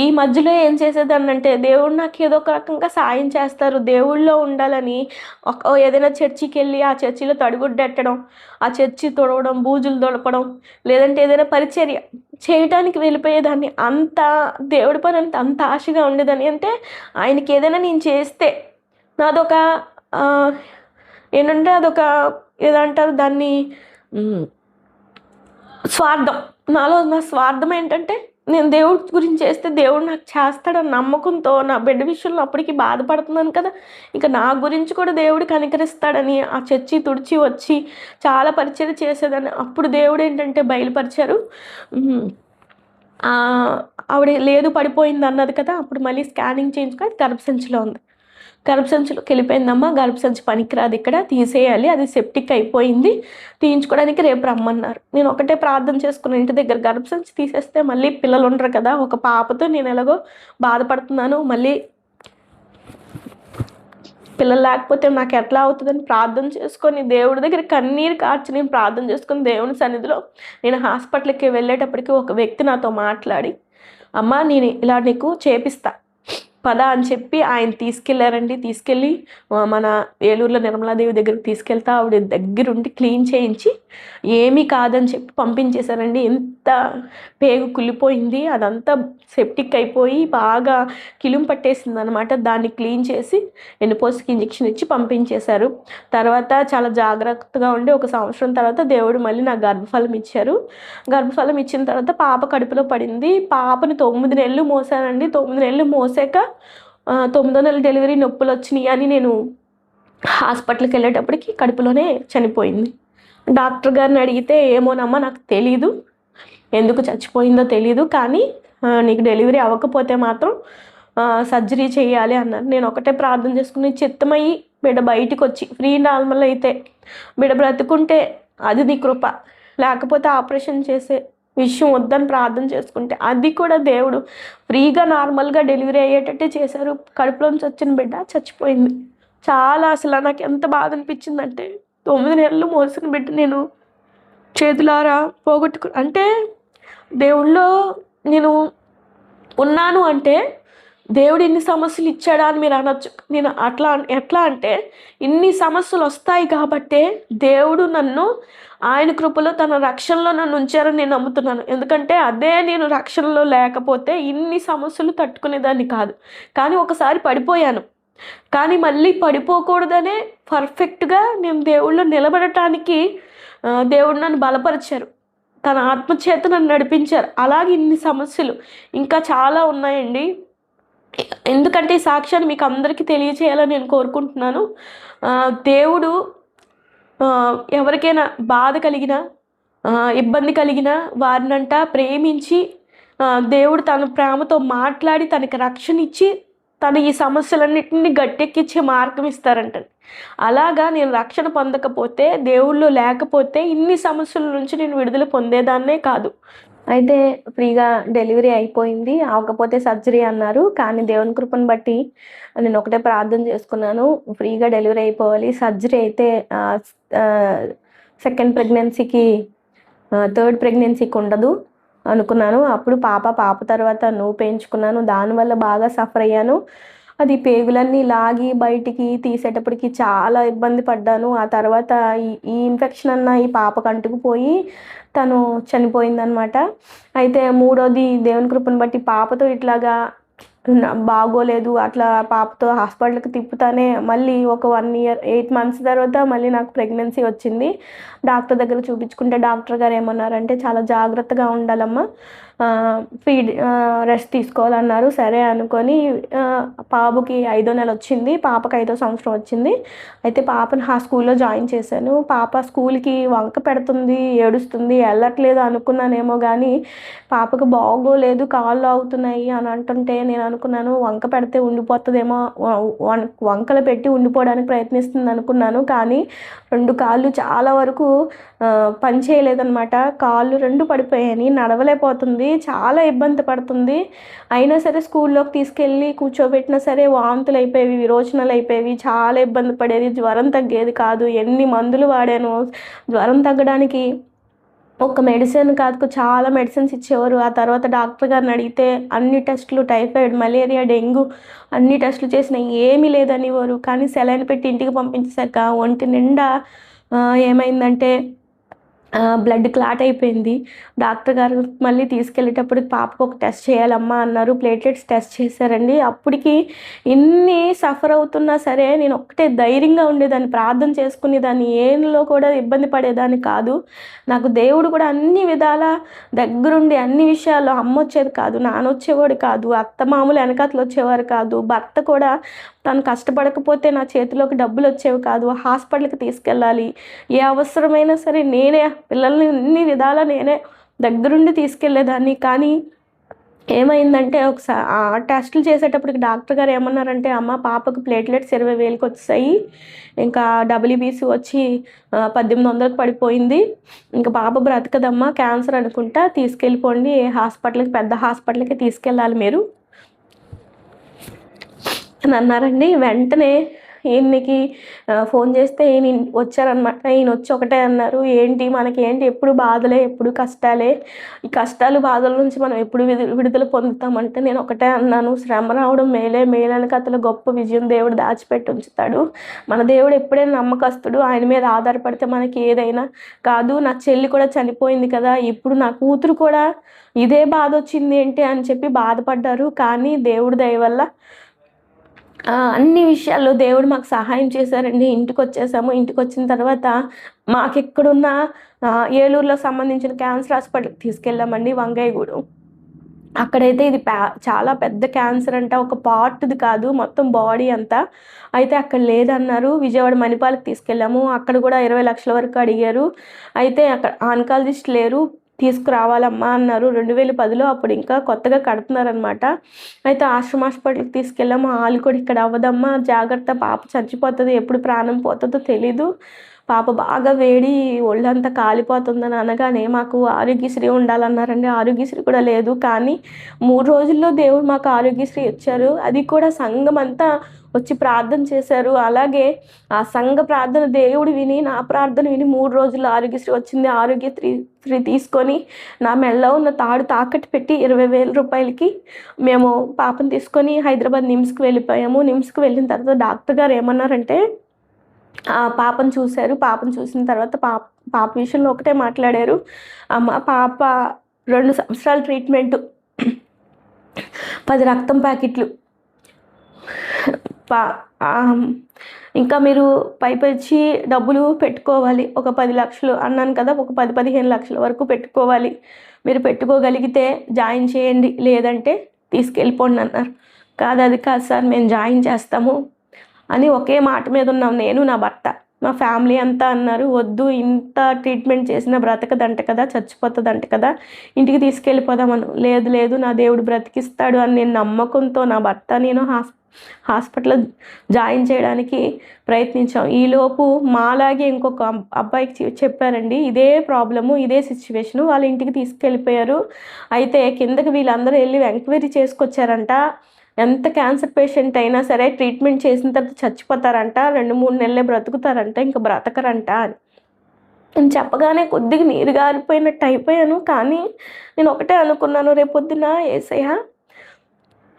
ఈ మధ్యలో ఏం చేసేదాన్ని అంటే, దేవుడు నాకు ఏదో ఒక రకంగా సాయం చేస్తారు, దేవుళ్ళో ఉండాలని ఏదైనా చర్చికి వెళ్ళి ఆ చర్చిలో తడిగుడ్డెట్టడం, ఆ చర్చి తొడవడం, బూజులు దొడపడం, లేదంటే ఏదైనా పరిచర్య చేయడానికి వెళ్ళిపోయేదాన్ని. అంత దేవుడి పని అంత ఆశగా ఉండేదాన్ని. అంటే ఆయనకి ఏదైనా నేను చేస్తే నాదొక ఏంటంటే, అదొక ఏదంటారు దాన్ని, స్వార్థం. నా స్వార్థం ఏంటంటే, నేను దేవుడి గురించి చేస్తే దేవుడు నాకు చేస్తాడని నమ్మకంతో నా బిడ్డ విషయంలో అప్పటికి బాధపడుతున్నాను కదా, ఇంకా నా గురించి కూడా దేవుడు కనికరిస్తాడని ఆ చర్చి తుడిచి వచ్చి చాలా పరిచయం చేసేదాన్ని. అప్పుడు దేవుడు ఏంటంటే బయలుపరిచారు, ఆవిడ లేదు పడిపోయింది అన్నది కదా, అప్పుడు మళ్ళీ స్కానింగ్ చేయించుకొని గర్భసంచిలో ఉంది. గర్భసంచిలోకి వెళ్ళిపోయిందమ్మా, గర్భసంచి పనికిరాదు, ఇక్కడ తీసేయాలి, అది సెప్టిక్ అయిపోయింది, తీయించుకోవడానికి రేపు రమ్మన్నారు. నేను ఒకటే ప్రార్థన చేసుకున్న, ఇంటి దగ్గర గర్భసంచి తీసేస్తే మళ్ళీ పిల్లలు ఉండరు కదా, ఒక పాపతో నేను ఎలాగో బాధపడుతున్నాను, మళ్ళీ పిల్లలు లేకపోతే నాకు ఎట్లా అవుతుందని ప్రార్థన చేసుకొని దేవుడి దగ్గర కన్నీరు కార్చి నేను ప్రార్థన చేసుకుని దేవుని సన్నిధిలో నేను హాస్పిటల్కి వెళ్ళేటప్పటికి ఒక వ్యక్తి నాతో మాట్లాడి, అమ్మ నేను ఇలా నీకు చేపిస్తా పద అని చెప్పి ఆయన తీసుకెళ్లారండి. తీసుకెళ్ళి మన ఏలూరులో నిర్మలాదేవి దగ్గరికి తీసుకెళ్తా ఆవిడ దగ్గరుండి క్లీన్ చేయించి ఏమీ కాదని చెప్పి పంపించేశారండి. ఎంత పేగు కుళ్ళిపోయింది, అదంతా సెప్టిక్ అయిపోయి బాగా కిలుం పట్టేసింది అనమాట. దాన్ని క్లీన్ చేసి ఎన్నిపోస్కి ఇంజెక్షన్ ఇచ్చి పంపించేశారు. తర్వాత చాలా జాగ్రత్తగా ఉండి ఒక సంవత్సరం తర్వాత దేవుడు మళ్ళీ నాకు గర్భఫలం ఇచ్చారు. గర్భఫలం ఇచ్చిన తర్వాత పాప కడుపులో పడింది. పాపని 9 నెలలు మోసానండి. 9 నెలలు మోసాక 9వ నెల డెలివరీ నొప్పులు వచ్చినాయి అని నేను హాస్పిటల్కి వెళ్ళేటప్పటికి కడుపులోనే చనిపోయింది. డాక్టర్ గారిని అడిగితే, ఏమోనమ్మా నాకు తెలీదు, ఎందుకు చచ్చిపోయిందో తెలీదు, కానీ నీకు డెలివరీ అవ్వకపోతే మాత్రం సర్జరీ చేయాలి అన్నారు. నేను ఒకటే ప్రార్థన చేసుకుని, చిత్తమయ్యి బిడ్డ బయటికి వచ్చి ఫ్రీ నార్మల్ అయితే బిడ్డ బ్రతుకుంటే అది నీ కృప, లేకపోతే ఆపరేషన్ చేసే విషయం వద్దని ప్రార్థన చేసుకుంటే అది కూడా దేవుడు ఫ్రీగా నార్మల్గా డెలివరీ అయ్యేటట్టే చేశారు. కడుపులోంచి వచ్చిన బిడ్డ చచ్చిపోయింది. చాలా అసలు నాకు ఎంత బాధ అనిపించిందంటే, 9 నెలలు మోసిన బిడ్డ నేను చేతులారా అంటే దేవుళ్ళో నేను ఉన్నాను అంటే దేవుడు ఇన్ని సమస్యలు ఇచ్చాడా అని మీరు అనొచ్చు. నేను ఎట్లా అంటే, ఇన్ని సమస్యలు వస్తాయి కాబట్టే దేవుడు నన్ను ఆయన కృపలో తన రక్షణలో నన్ను ఉంచారని నేను నమ్ముతున్నాను. ఎందుకంటే అదే నేను రక్షణలో లేకపోతే ఇన్ని సమస్యలు తట్టుకునేదాన్ని కాదు. కానీ ఒకసారి పడిపోయాను, కానీ మళ్ళీ పడిపోకూడదనే పర్ఫెక్ట్గా నేను దేవుళ్ళో నిలబడటానికి దేవుడు నన్ను బలపరిచారు, తన ఆత్మచేత నన్ను నడిపించారు. అలాగే ఇన్ని సమస్యలు ఇంకా చాలా ఉన్నాయండి. ఎందుకంటే ఈ సాక్ష్యాన్ని మీకు అందరికీ తెలియచేయాలని నేను కోరుకుంటున్నాను. దేవుడు ఎవరికైనా బాధ కలిగినా ఇబ్బంది కలిగినా వారినంట ప్రేమించి దేవుడు తన ప్రేమతో మాట్లాడి తనకి రక్షణ ఇచ్చి తన ఈ సమస్యలన్నింటినీ గట్టెక్కించే మార్గం ఇస్తారంట. అలాగా నేను రక్షణ పొందకపోతే, దేవుళ్ళు లేకపోతే ఇన్ని సమస్యల నుంచి నేను విడుదల పొందేదాన్నే కాదు. అయితే ఫ్రీగా డెలివరీ అయిపోయింది, అవ్వకపోతే సర్జరీ అన్నారు. కానీ దేవుని కృపను బట్టి నేను ఒకటే ప్రార్థన చేసుకున్నాను, ఫ్రీగా డెలివరీ అయిపోవాలి, సర్జరీ అయితే సెకండ్ ప్రెగ్నెన్సీకి, థర్డ్ ప్రెగ్నెన్సీకి ఉండదు అనుకున్నాను. అప్పుడు పాప తర్వాత నువ్వు పెంచుకున్నాను, దానివల్ల బాగా సఫర్ అయ్యాను. అది పేగులన్నీ లాగి బయటికి తీసేటప్పటికి చాలా ఇబ్బంది పడ్డాను. ఆ తర్వాత ఈ ఇన్ఫెక్షన్ అన్న ఈ పాపకు అంటుకుపోయి తను చనిపోయిందనమాట. అయితే మూడోది దేవుని కృపను బట్టి పాపతో ఇట్లాగా బాగోలేదు అట్లా పాపతో హాస్పిటల్కి తిప్పుతానే మళ్ళీ ఒక 1 ఇయర్ 8 మంత్స్ తర్వాత మళ్ళీ నాకు ప్రెగ్నెన్సీ వచ్చింది. డాక్టర్ దగ్గర చూపించుకుంటే డాక్టర్ గారు ఏమన్నారంటే చాలా జాగ్రత్తగా ఉండాలమ్మా, రెస్ట్ తీసుకోవాలన్నారు. సరే అనుకొని బాబుకి 5వ నెల వచ్చింది, పాపకి 5వ సంవత్సరం వచ్చింది. అయితే పాపను స్కూల్లో జాయిన్ చేశాను. పాప స్కూల్కి వంక పెడుతుంది, ఏడుస్తుంది, వెళ్ళట్లేదు అనుకున్నానేమో కానీ పాపకు బాగోలేదు, కాళ్ళు అవుతున్నాయి అని అంటుంటే నేను అనుకున్నాను వంక పెడితే ఉండిపోతుందేమో, వంకలు పెట్టి ఉండిపోవడానికి ప్రయత్నిస్తుంది అనుకున్నాను. కానీ 2 కాళ్ళు చాలా వరకు పని చేయలేదన్నమాట. కాళ్ళు 2 పడిపోయాయి, నడవలేకపోతుంది, చాలా ఇబ్బంది పడుతుంది. అయినా సరే స్కూల్లోకి తీసుకెళ్ళి కూర్చోబెట్టినా సరే వాంతులు అయిపోయేవి, విరోచనాలు అయిపోయేవి, చాలా ఇబ్బంది పడేది, జ్వరం తగ్గేది కాదు. ఎన్ని మందులు వాడాను జ్వరం తగ్గడానికి. ఒక మెడిసిన్ కాదు చాలా మెడిసిన్స్ ఇచ్చేవారు. ఆ తర్వాత డాక్టర్ గారిని అడిగితే అన్ని టెస్టులు టైఫాయిడ్, మలేరియా, డెంగ్యూ అన్ని టెస్టులు చేసినా ఏమీ లేదనేవారు. కానీ సెలైన్ పెట్టి ఇంటికి పంపించేశాక ఒంటి నిండా ఏమైందంటే బ్లడ్ క్లాట్ అయిపోయింది. డాక్టర్ గారు మళ్ళీ తీసుకెళ్ళేటప్పుడు పాపకు ఒక టెస్ట్ చేయాలమ్మా అన్నారు. ప్లేట్లెట్స్ టెస్ట్ చేశారండి. అప్పటికి ఇన్ని సఫర్ అవుతున్నా సరే నేను ఒక్కటే ధైర్యంగా ఉండేదాన్ని, ప్రార్థన చేసుకునేదాన్ని, ఏలో కూడా ఇబ్బంది పడేదాన్ని కాదు. నాకు దేవుడు కూడా అన్ని విధాల దగ్గరుండి అన్ని విషయాల్లో అమ్మ వచ్చేది కాదు, నాన్న వచ్చేవాడు కాదు, అత్త మామూలు వెనకాతలు వచ్చేవారు కాదు, భర్త కూడా తను కష్టపడకపోతే నా చేతిలోకి డబ్బులు వచ్చేవి కాదు. హాస్పిటల్కి తీసుకెళ్ళాలి, ఏ అవసరమైనా సరే నేనే పిల్లల్ని అన్ని విధాలా నేనే దగ్గరుండి తీసుకెళ్ళేదాన్ని. కానీ ఏమైందంటే ఒకసారి ఆ టెస్టులు చేసేటప్పటికి డాక్టర్ గారు ఏమన్నారంటే అమ్మ పాపకు ప్లేట్లెట్స్ 20,000కి వచ్చాయి, ఇంకా WBC వచ్చి 1800కి పడిపోయింది, ఇంకా పాప బ్రతకదమ్మా, క్యాన్సర్ అనుకుంటా, తీసుకెళ్ళిపోండి హాస్పిటల్కి, పెద్ద హాస్పిటల్కి తీసుకెళ్ళాలి మీరు అని అన్నారండి. వెంటనే ఈయనకి ఫోన్ చేస్తే ఈయన వచ్చారనమాట. ఈయన వచ్చి ఒకటే అన్నారు, ఏంటి మనకేంటి ఎప్పుడు బాధలే, ఎప్పుడు కష్టాలే, ఈ కష్టాలు బాధల నుంచి మనం ఎప్పుడు విడుదల పొందుతామంటే నేను ఒకటే అన్నాను, శ్రమ రావడం మేలే, మేలనక అతను గొప్ప విజయం దేవుడు దాచిపెట్టి ఉంచుతాడు. మన దేవుడు ఎప్పుడైనా నమ్మకస్తుడు, ఆయన మీద ఆధారపడితే మనకి ఏదైనా కాదు. నా చెల్లి కూడా చనిపోయింది కదా, ఇప్పుడు నా కూతురు కూడా ఇదే బాధ వచ్చింది ఏంటి అని చెప్పి బాధపడ్డారు. కానీ దేవుడి దయ వల్ల అన్ని విషయాల్లో దేవుడు మాకు సహాయం చేశారండి. ఇంటికి వచ్చేసాము. ఇంటికి వచ్చిన తర్వాత మాకెక్కడున్న ఏలూరులో సంబంధించిన క్యాన్సర్ హాస్పిటల్కి తీసుకెళ్ళామండి, వంగయ్యగూడెం. అక్కడైతే ఇది చాలా పెద్ద క్యాన్సర్ అంట, ఒక పార్ట్ది కాదు, మొత్తం బాడీ అంతా. అయితే అక్కడ లేదన్నారు. విజయవాడ మణిపాల్కి తీసుకెళ్ళాము. అక్కడ కూడా 20 లక్షల వరకు అడిగారు. అయితే అక్కడ ఆన్కాలజిస్ట్ లేరు, తీసుకురావాలమ్మా అన్నారు. 2010లో అప్పుడు ఇంకా కొత్తగా కడుతున్నారనమాట. అయితే ఆశ్రమ హాస్పిటల్కి తీసుకెళ్ళాము. వాళ్ళు కూడా ఇక్కడ అవ్వదమ్మా, జాగ్రత్త, పాప చచ్చిపోతుంది, ఎప్పుడు ప్రాణం పోతుందో తెలీదు, పాప బాగా వేడి, ఒళ్ళంతా కాలిపోతుందని అనగానే మాకు ఆరోగ్యశ్రీ ఉండాలన్నారండి. ఆరోగ్యశ్రీ కూడా లేదు. కానీ 3 రోజుల్లో దేవుడు మాకు ఆరోగ్యశ్రీ ఇచ్చారు. అది కూడా సంఘం అంతా వచ్చి ప్రార్థన చేశారు. అలాగే ఆ సంఘ ప్రార్థన దేవుడు విని, నా ప్రార్థన విని 3 రోజుల్లో ఆరోగ్యశ్రీ వచ్చింది. ఆరోగ్యశ్రీ తీసుకొని నా మెడలో ఉన్న తాడు తాకట్టు పెట్టి 20,000 రూపాయలకి మేము పాపను తీసుకొని హైదరాబాద్ నిమ్స్కి వెళ్ళిపోయాము. నిమ్స్కి వెళ్ళిన తర్వాత డాక్టర్ గారు ఏమన్నారంటే పాపను చూశారు. పాపను చూసిన తర్వాత పాప విషయంలో ఒకటే మాట్లాడారు, అమ్మ పాప 2 సంవత్సరాల ట్రీట్మెంటు, 10 రక్తం ప్యాకెట్లు, ఇంకా మీరు పైపొచ్చి డబ్బులు పెట్టుకోవాలి, ఒక 10 లక్షలు అన్నాను కదా, ఒక 10-15 లక్షల వరకు పెట్టుకోవాలి, మీరు పెట్టుకోగలిగితే జాయిన్ చేయండి, లేదంటే తీసుకెళ్ళిపోండి అన్నారు. అది కాదు సార్, మేము జాయిన్ చేస్తాము అని ఒకే మాట మీద ఉన్నాం, నేను నా భర్త, మా ఫ్యామిలీ అంతా అన్నారు, వద్దు, ఇంత ట్రీట్మెంట్ చేసినా బ్రతకదంట కదా, చచ్చిపోతుందంట కదా, ఇంటికి తీసుకెళ్ళిపోదామను. లేదు నా దేవుడు బ్రతికిస్తాడు అని నేను నమ్మకంతో నా భర్త నేను హాస్పిటల్లో జాయిన్ చేయడానికి ప్రయత్నించాం. ఈలోపు మాలాగే ఇంకొక అబ్బాయికి చెప్పారండి, ఇదే ప్రాబ్లము, ఇదే సిచ్యువేషను, వాళ్ళ ఇంటికి తీసుకెళ్ళిపోయారు. అయితే కిందకి వీళ్ళందరూ వెళ్ళి ఎంక్వైరీ చేసుకొచ్చారంట. ఎంత క్యాన్సర్ పేషెంట్ అయినా సరే ట్రీట్మెంట్ చేసిన తర్వాత చచ్చిపోతారంట, 2-3 నెలలే బ్రతుకుతారంట, ఇంకా బ్రతకరంట అని నేను చెప్పగానే కొద్దిగా నీరు గారిపోయినట్టు అయిపోయాను. కానీ నేను ఒకటే అనుకున్నాను, రేపొద్దున యేసయ్య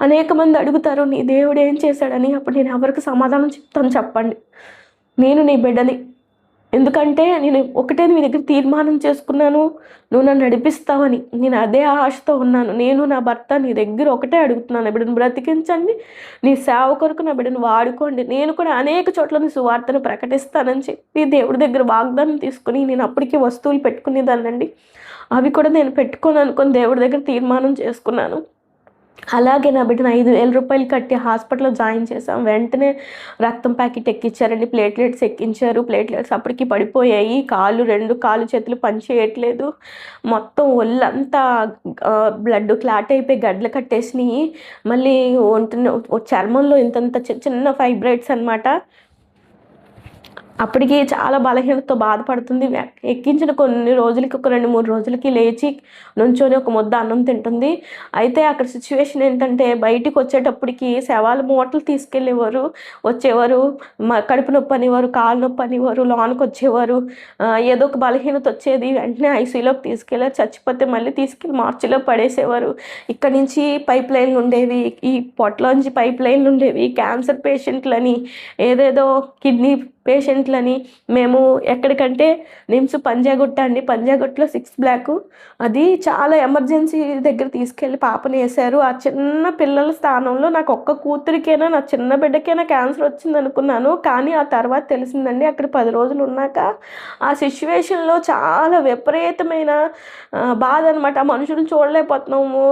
అనేక మంది అడుగుతారు, నీ దేవుడు ఏం చేశాడని. అప్పుడు నేను ఎవరికి సమాధానం చెప్తాను చెప్పండి? నేను నీ బిడ్డని. ఎందుకంటే నేను ఒకటే మీ దగ్గర తీర్మానం చేసుకున్నాను, నువ్వు నన్ను నడిపిస్తావని. నేను అదే ఆశతో ఉన్నాను. నేను నా భర్త నీ దగ్గర ఒకటే అడుగుతున్నాను, నా బిడ్డను బ్రతికించండి, నీ సేవ కొరకు నా బిడ్డను వాడుకోండి, నేను కూడా అనేక చోట్ల నీ సువార్తను ప్రకటిస్తానని చెప్పి దేవుడి దగ్గర వాగ్దానం తీసుకుని నేను అప్పటికి వస్తువులు పెట్టుకునేదాన్నండి. అవి కూడా నేను పెట్టుకొని అనుకుని దేవుడి దగ్గర తీర్మానం చేసుకున్నాను. అలాగే నా బిడ్డను 5,000 రూపాయలు కట్టి హాస్పిటల్లో జాయిన్ చేసాం. వెంటనే రక్తం ప్యాకెట్ ఎక్కించారండి, ప్లేట్లెట్స్ ఎక్కించారు. ప్లేట్లెట్స్ అప్పటికి పడిపోయాయి. రెండు కాళ్ళు చేతులు పని చేయట్లేదు. మొత్తం ఒళ్ళంతా బ్లడ్ క్లాట్ అయిపోయి గడ్డలు కట్టేసినాయి. మళ్ళీ చర్మంలో ఇంతంత చిన్న ఫైబ్రాయిడ్స్ అనమాట. అప్పటికి చాలా బలహీనతతో బాధపడుతుంది. ఎక్కించిన కొన్ని రోజులకి, ఒక 2-3 రోజులకి లేచి నుంచొని ఒక ముద్ద అన్నం తింటుంది. అయితే అక్కడ సిచ్యువేషన్ ఏంటంటే, బయటికి వచ్చేటప్పటికి శవాల మూటలు తీసుకెళ్ళేవారు, వచ్చేవారు, కడుపు నొప్పి అనేవారు, కాలు నొప్పి అనేవారు, లోనికి వచ్చేవారు. ఏదో ఒక బలహీనత వచ్చేది, వెంటనే ఐసీయూలోకి తీసుకెళ్ళారు. చచ్చిపోతే మళ్ళీ తీసుకెళ్ళి మార్చిలో పడేసేవారు. ఇక్కడ నుంచి పైప్ లైన్లు ఉండేవి, ఈ పొట్టలోంచి పైప్ లైన్లు ఉండేవి. క్యాన్సర్ పేషెంట్లని, ఏదేదో కిడ్నీ పేషెంట్లని. మేము ఎక్కడికంటే నిమ్స్ పంజాగుట్ట అండి, పంజాగుట్టలో 6 బ్లాక్, అది చాలా ఎమర్జెన్సీ దగ్గర తీసుకెళ్ళి పాపని వేశారు. ఆ చిన్న పిల్లల స్థానంలో నాకు ఒక్క కూతురికైనా, నా చిన్న బిడ్డకైనా క్యాన్సర్ వచ్చింది అనుకున్నాను. కానీ ఆ తర్వాత తెలిసిందండి, అక్కడ 10 రోజులు ఉన్నాక ఆ సిచ్యువేషన్లో చాలా విపరీతమైన బాధ అనమాట. ఆ మనుషులు చూడలేకపోతున్నాము,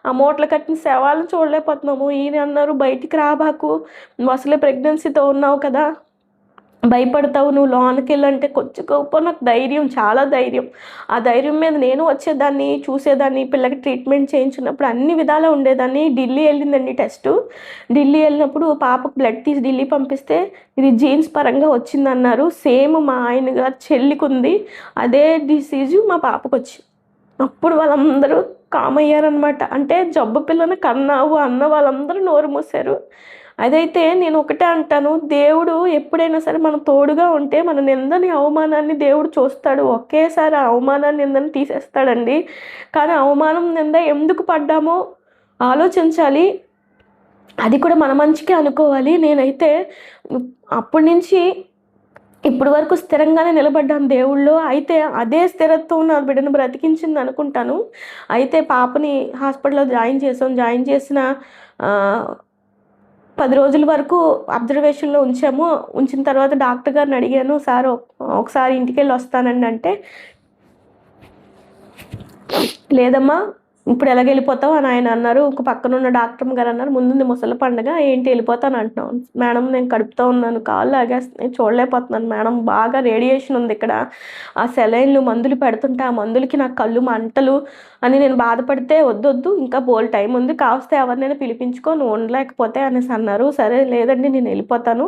ఆ మూటలు కట్టిన శవాలను చూడలేకపోతున్నాము. ఈయన అన్నారు, బయటికి రాబాకు, నువ్వు అసలే ప్రెగ్నెన్సీతో ఉన్నావు కదా, భయపడతావు, నువ్వు లోనికి వెళ్ళంటే కొంచెం గొప్ప నాకు ధైర్యం, చాలా ధైర్యం. ఆ ధైర్యం మీద నేను వచ్చేదాన్ని, చూసేదాన్ని. పిల్లకి ట్రీట్మెంట్ చేయించినప్పుడు అన్ని విధాలా ఉండేదాన్ని. ఢిల్లీ వెళ్ళిందండి టెస్ట్. ఢిల్లీ వెళ్ళినప్పుడు పాపకు బ్లడ్ తీసి ఢిల్లీ పంపిస్తే ఇది జీన్స్ పరంగా వచ్చిందన్నారు. సేమ్ మా ఆయన గారు చెల్లికి ఉంది అదే డిసీజు, మా పాపకు వచ్చి. అప్పుడు వాళ్ళందరూ కామయ్యారనమాట. అంటే జబ్బు పిల్లని కన్నావు అన్న వాళ్ళందరూ నోరు మూసారు. అదైతే నేను ఒకటే అంటాను, దేవుడు ఎప్పుడైనా సరే మన తోడుగా ఉంటే మన నిందని, అవమానాన్ని దేవుడు చూస్తాడు. ఒకేసారి ఆ అవమానాన్ని, నిందని తీసేస్తాడండి. కానీ అవమానం, నింద ఎందుకు పడ్డామో ఆలోచించాలి. అది కూడా మన మంచికే అనుకోవాలి. నేనైతే అప్పటి నుంచి ఇప్పటి వరకు స్థిరంగానే నిలబడ్డాను దేవుళ్ళు. అయితే అదే స్థిరత్వం నా బిడ్డను బ్రతికించింది అనుకుంటాను. అయితే పాపని హాస్పిటల్లో జాయిన్ చేసాం. జాయిన్ చేసిన 10 రోజుల వరకు అబ్జర్వేషన్లో ఉంచాము. ఉంచిన తర్వాత డాక్టర్ గారిని అడిగాను, సార్ ఒకసారి ఇంటికి వెళ్ళి వస్తానండి అంటే, లేదమ్మా ఇప్పుడు ఎలాగెళ్ళిపోతావు అని ఆయన అన్నారు. ఒక పక్కన ఉన్న డాక్టర్ గారు అన్నారు, ముందుంది ముసలి పండుగ, ఏంటి వెళ్ళిపోతాను అంటున్నాను. మేడం నేను కడుపుతో ఉన్నాను, కాళ్ళు లాగేస్తున్నాయి, చూడలేకపోతున్నాను మేడం, బాగా రేడియేషన్ ఉంది ఇక్కడ, ఆ సెలైన్లు మందులు పెడుతుంటే ఆ మందులకి నాకు కళ్ళు మంటలు అని నేను బాధపడితే, వద్దొద్దు ఇంకా బోల్ టైం ఉంది, కావస్తే ఎవరినైనా పిలిపించుకో, నువ్వు ఉండలేకపోతే అనేసి అన్నారు. సరే లేదండి నేను వెళ్ళిపోతాను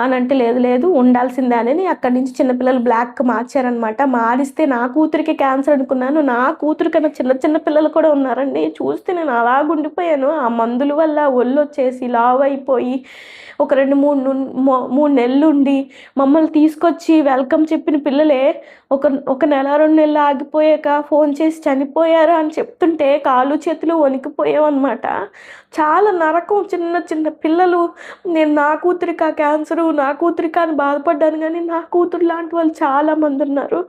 అని అంటే, లేదు ఉండాల్సిందే అని అక్కడి నుంచి చిన్నపిల్లలు బ్లాక్ మార్చారనమాట. మారిస్తే నా కూతురికి క్యాన్సర్ అనుకున్నాను. నా కూతురు కన్నా చిన్న పిల్లలు కూడా ఉన్నారండి. చూస్తే నేను అలాగుండిపోయాను. ఆ మందుల వల్ల ఒళ్ళు వచ్చేసి లావ్ అయిపోయి ఒక 2-3 నెలలు ఉండి మమ్మల్ని తీసుకొచ్చి వెల్కమ్ చెప్పిన పిల్లలే ఒక నెల 2 నెలలు ఆగిపోయాక ఫోన్ చేసి చనిపోయారు అని చెప్తుంటే కాళ్ళు చేతులు వణికిపోయావన్నమాట. చాలా నరకం. చిన్న పిల్లలు. నేను నా కూతురికి ఆ క్యాన్సరు, నా కూతురికి అని బాధపడ్డాను. కానీ నా కూతురు లాంటి వాళ్ళు చాలామంది ఉన్నారు.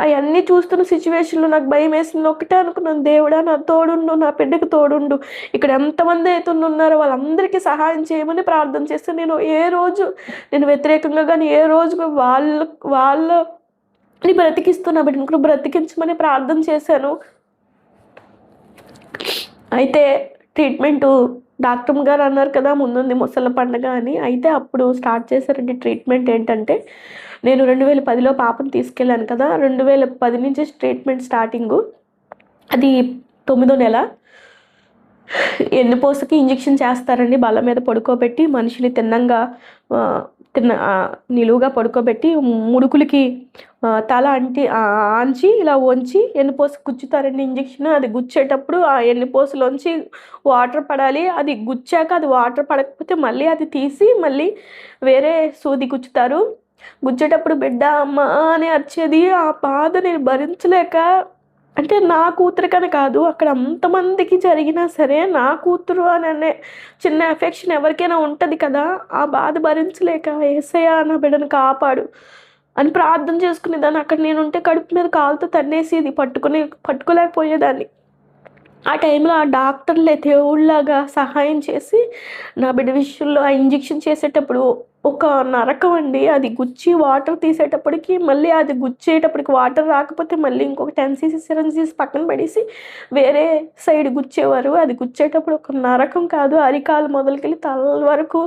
అవన్నీ చూస్తున్న సిచ్యువేషన్లో నాకు భయం వేసింది. ఒకటే అనుకున్నాను, దేవుడా నా తోడుండు, నా బిడ్డకు తోడుండు, ఇక్కడ ఎంతమంది అయితే ఉన్నారో వాళ్ళందరికీ సహాయం చేయమని ప్రార్థన చేస్తే, నేను వ్యతిరేకంగా కానీ ఏ రోజు వాళ్ళని బ్రతికిస్తున్నా బిడ్డను బ్రతికించమని ప్రార్థన చేశాను. అయితే ట్రీట్మెంటు డాక్టర్ గారు అన్నారు కదా, ముందుంది ముసలి పండుగ అని. అయితే అప్పుడు స్టార్ట్ చేశారండి ట్రీట్మెంట్. ఏంటంటే నేను 2010లో పాపను తీసుకెళ్ళాను కదా, 2010 నుంచి ట్రీట్మెంట్ స్టార్టింగు. అది 9వ నెల. ఎన్నుపోసకి ఇంజెక్షన్ చేస్తారండి, బల్ల మీద పడుకోబెట్టి మనిషిని నిలువుగా పడుకోబెట్టి ముడుకులకి తల ఆంచి ఇలా వంచి ఎన్నుపోస గుచ్చుతారండి ఇంజెక్షన్. అది గుచ్చేటప్పుడు ఆ ఎన్నుపోసలోంచి వాటర్ పడాలి. అది గుచ్చాక అది వాటర్ పడకపోతే మళ్ళీ అది తీసి మళ్ళీ వేరే సూది గుచ్చుతారు. గుచ్చేటప్పుడు బిడ్డ అమ్మ అని అరిచేది. ఆ బాధ నేను భరించలేక అంటే నా కూతురికని కాదు, అక్కడ అంతమందికి జరిగినా సరే నా కూతురు అనే చిన్న ఎఫెక్షన్ ఎవరికైనా ఉంటుంది కదా, ఆ బాధ భరించలేక యేసయ్యా నా బిడ్డను కాపాడు అని ప్రార్థన చేసుకునేదాన్ని. అక్కడ నేనుంటే కడుపు మీద కాలుతో తన్నేసి ఇది పట్టుకోలేకపోయేదాన్ని. ఆ టైంలో ఆ డాక్టర్లే దేవుళ్ళలాగా సహాయం చేసి నా బిడ్డ విషయంలో ఆ ఇంజెక్షన్ చేసేటప్పుడు ఒక నరకం అండి. అది గుచ్చి వాటర్ తీసేటప్పటికి మళ్ళీ అది గుచ్చేటప్పటికి వాటర్ రాకపోతే మళ్ళీ ఇంకొక 10 cc సిరంజ్ తీసి పక్కన పడేసి వేరే సైడ్ గుచ్చేవారు. అది గుచ్చేటప్పుడు ఒక నరకం కాదు, అరికాలు మొదలుకెళ్ళి తల వరకు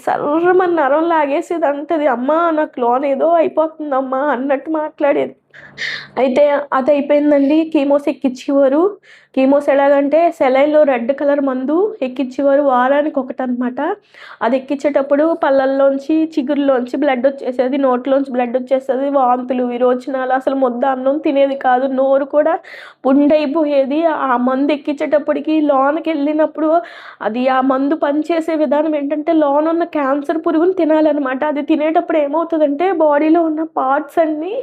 సర్రమని నరం లాగేసేది. అంటది, అమ్మా నాకు లోన ఏదో అయిపోతుందమ్మా అన్నట్టు మాట్లాడేది. అయితే అది అయిపోయిందండి. కీమోస్ ఎక్కిచ్చేవారు. కీమోస్ ఎలాగంటే సెలైన్‌లో రెడ్ కలర్ మందు ఎక్కిచ్చేవారు. వారానికి ఒకటనమాట. అది ఎక్కిచ్చేటప్పుడు పళ్ళల్లోంచి, చిగురులోంచి బ్లడ్ వచ్చేసేది. నోట్లోంచి బ్లడ్ వచ్చేసేది. వాంతులు, విరోచనాలు, అసలు ముద్ద అన్నం తినేది కాదు. నోరు కూడా పుండైపోయేది. ఆ మందు ఎక్కిచ్చేటప్పటికి లోనకెళ్ళినప్పుడు అది ఆ మందు పనిచేసే విధానం ఏంటంటే లోనున్న క్యాన్సర్ పురుగుని తినాలనమాట. అది తినేటప్పుడు ఏమవుతదంటే బాడీలో ఉన్న పార్ట్స్ అన్నీ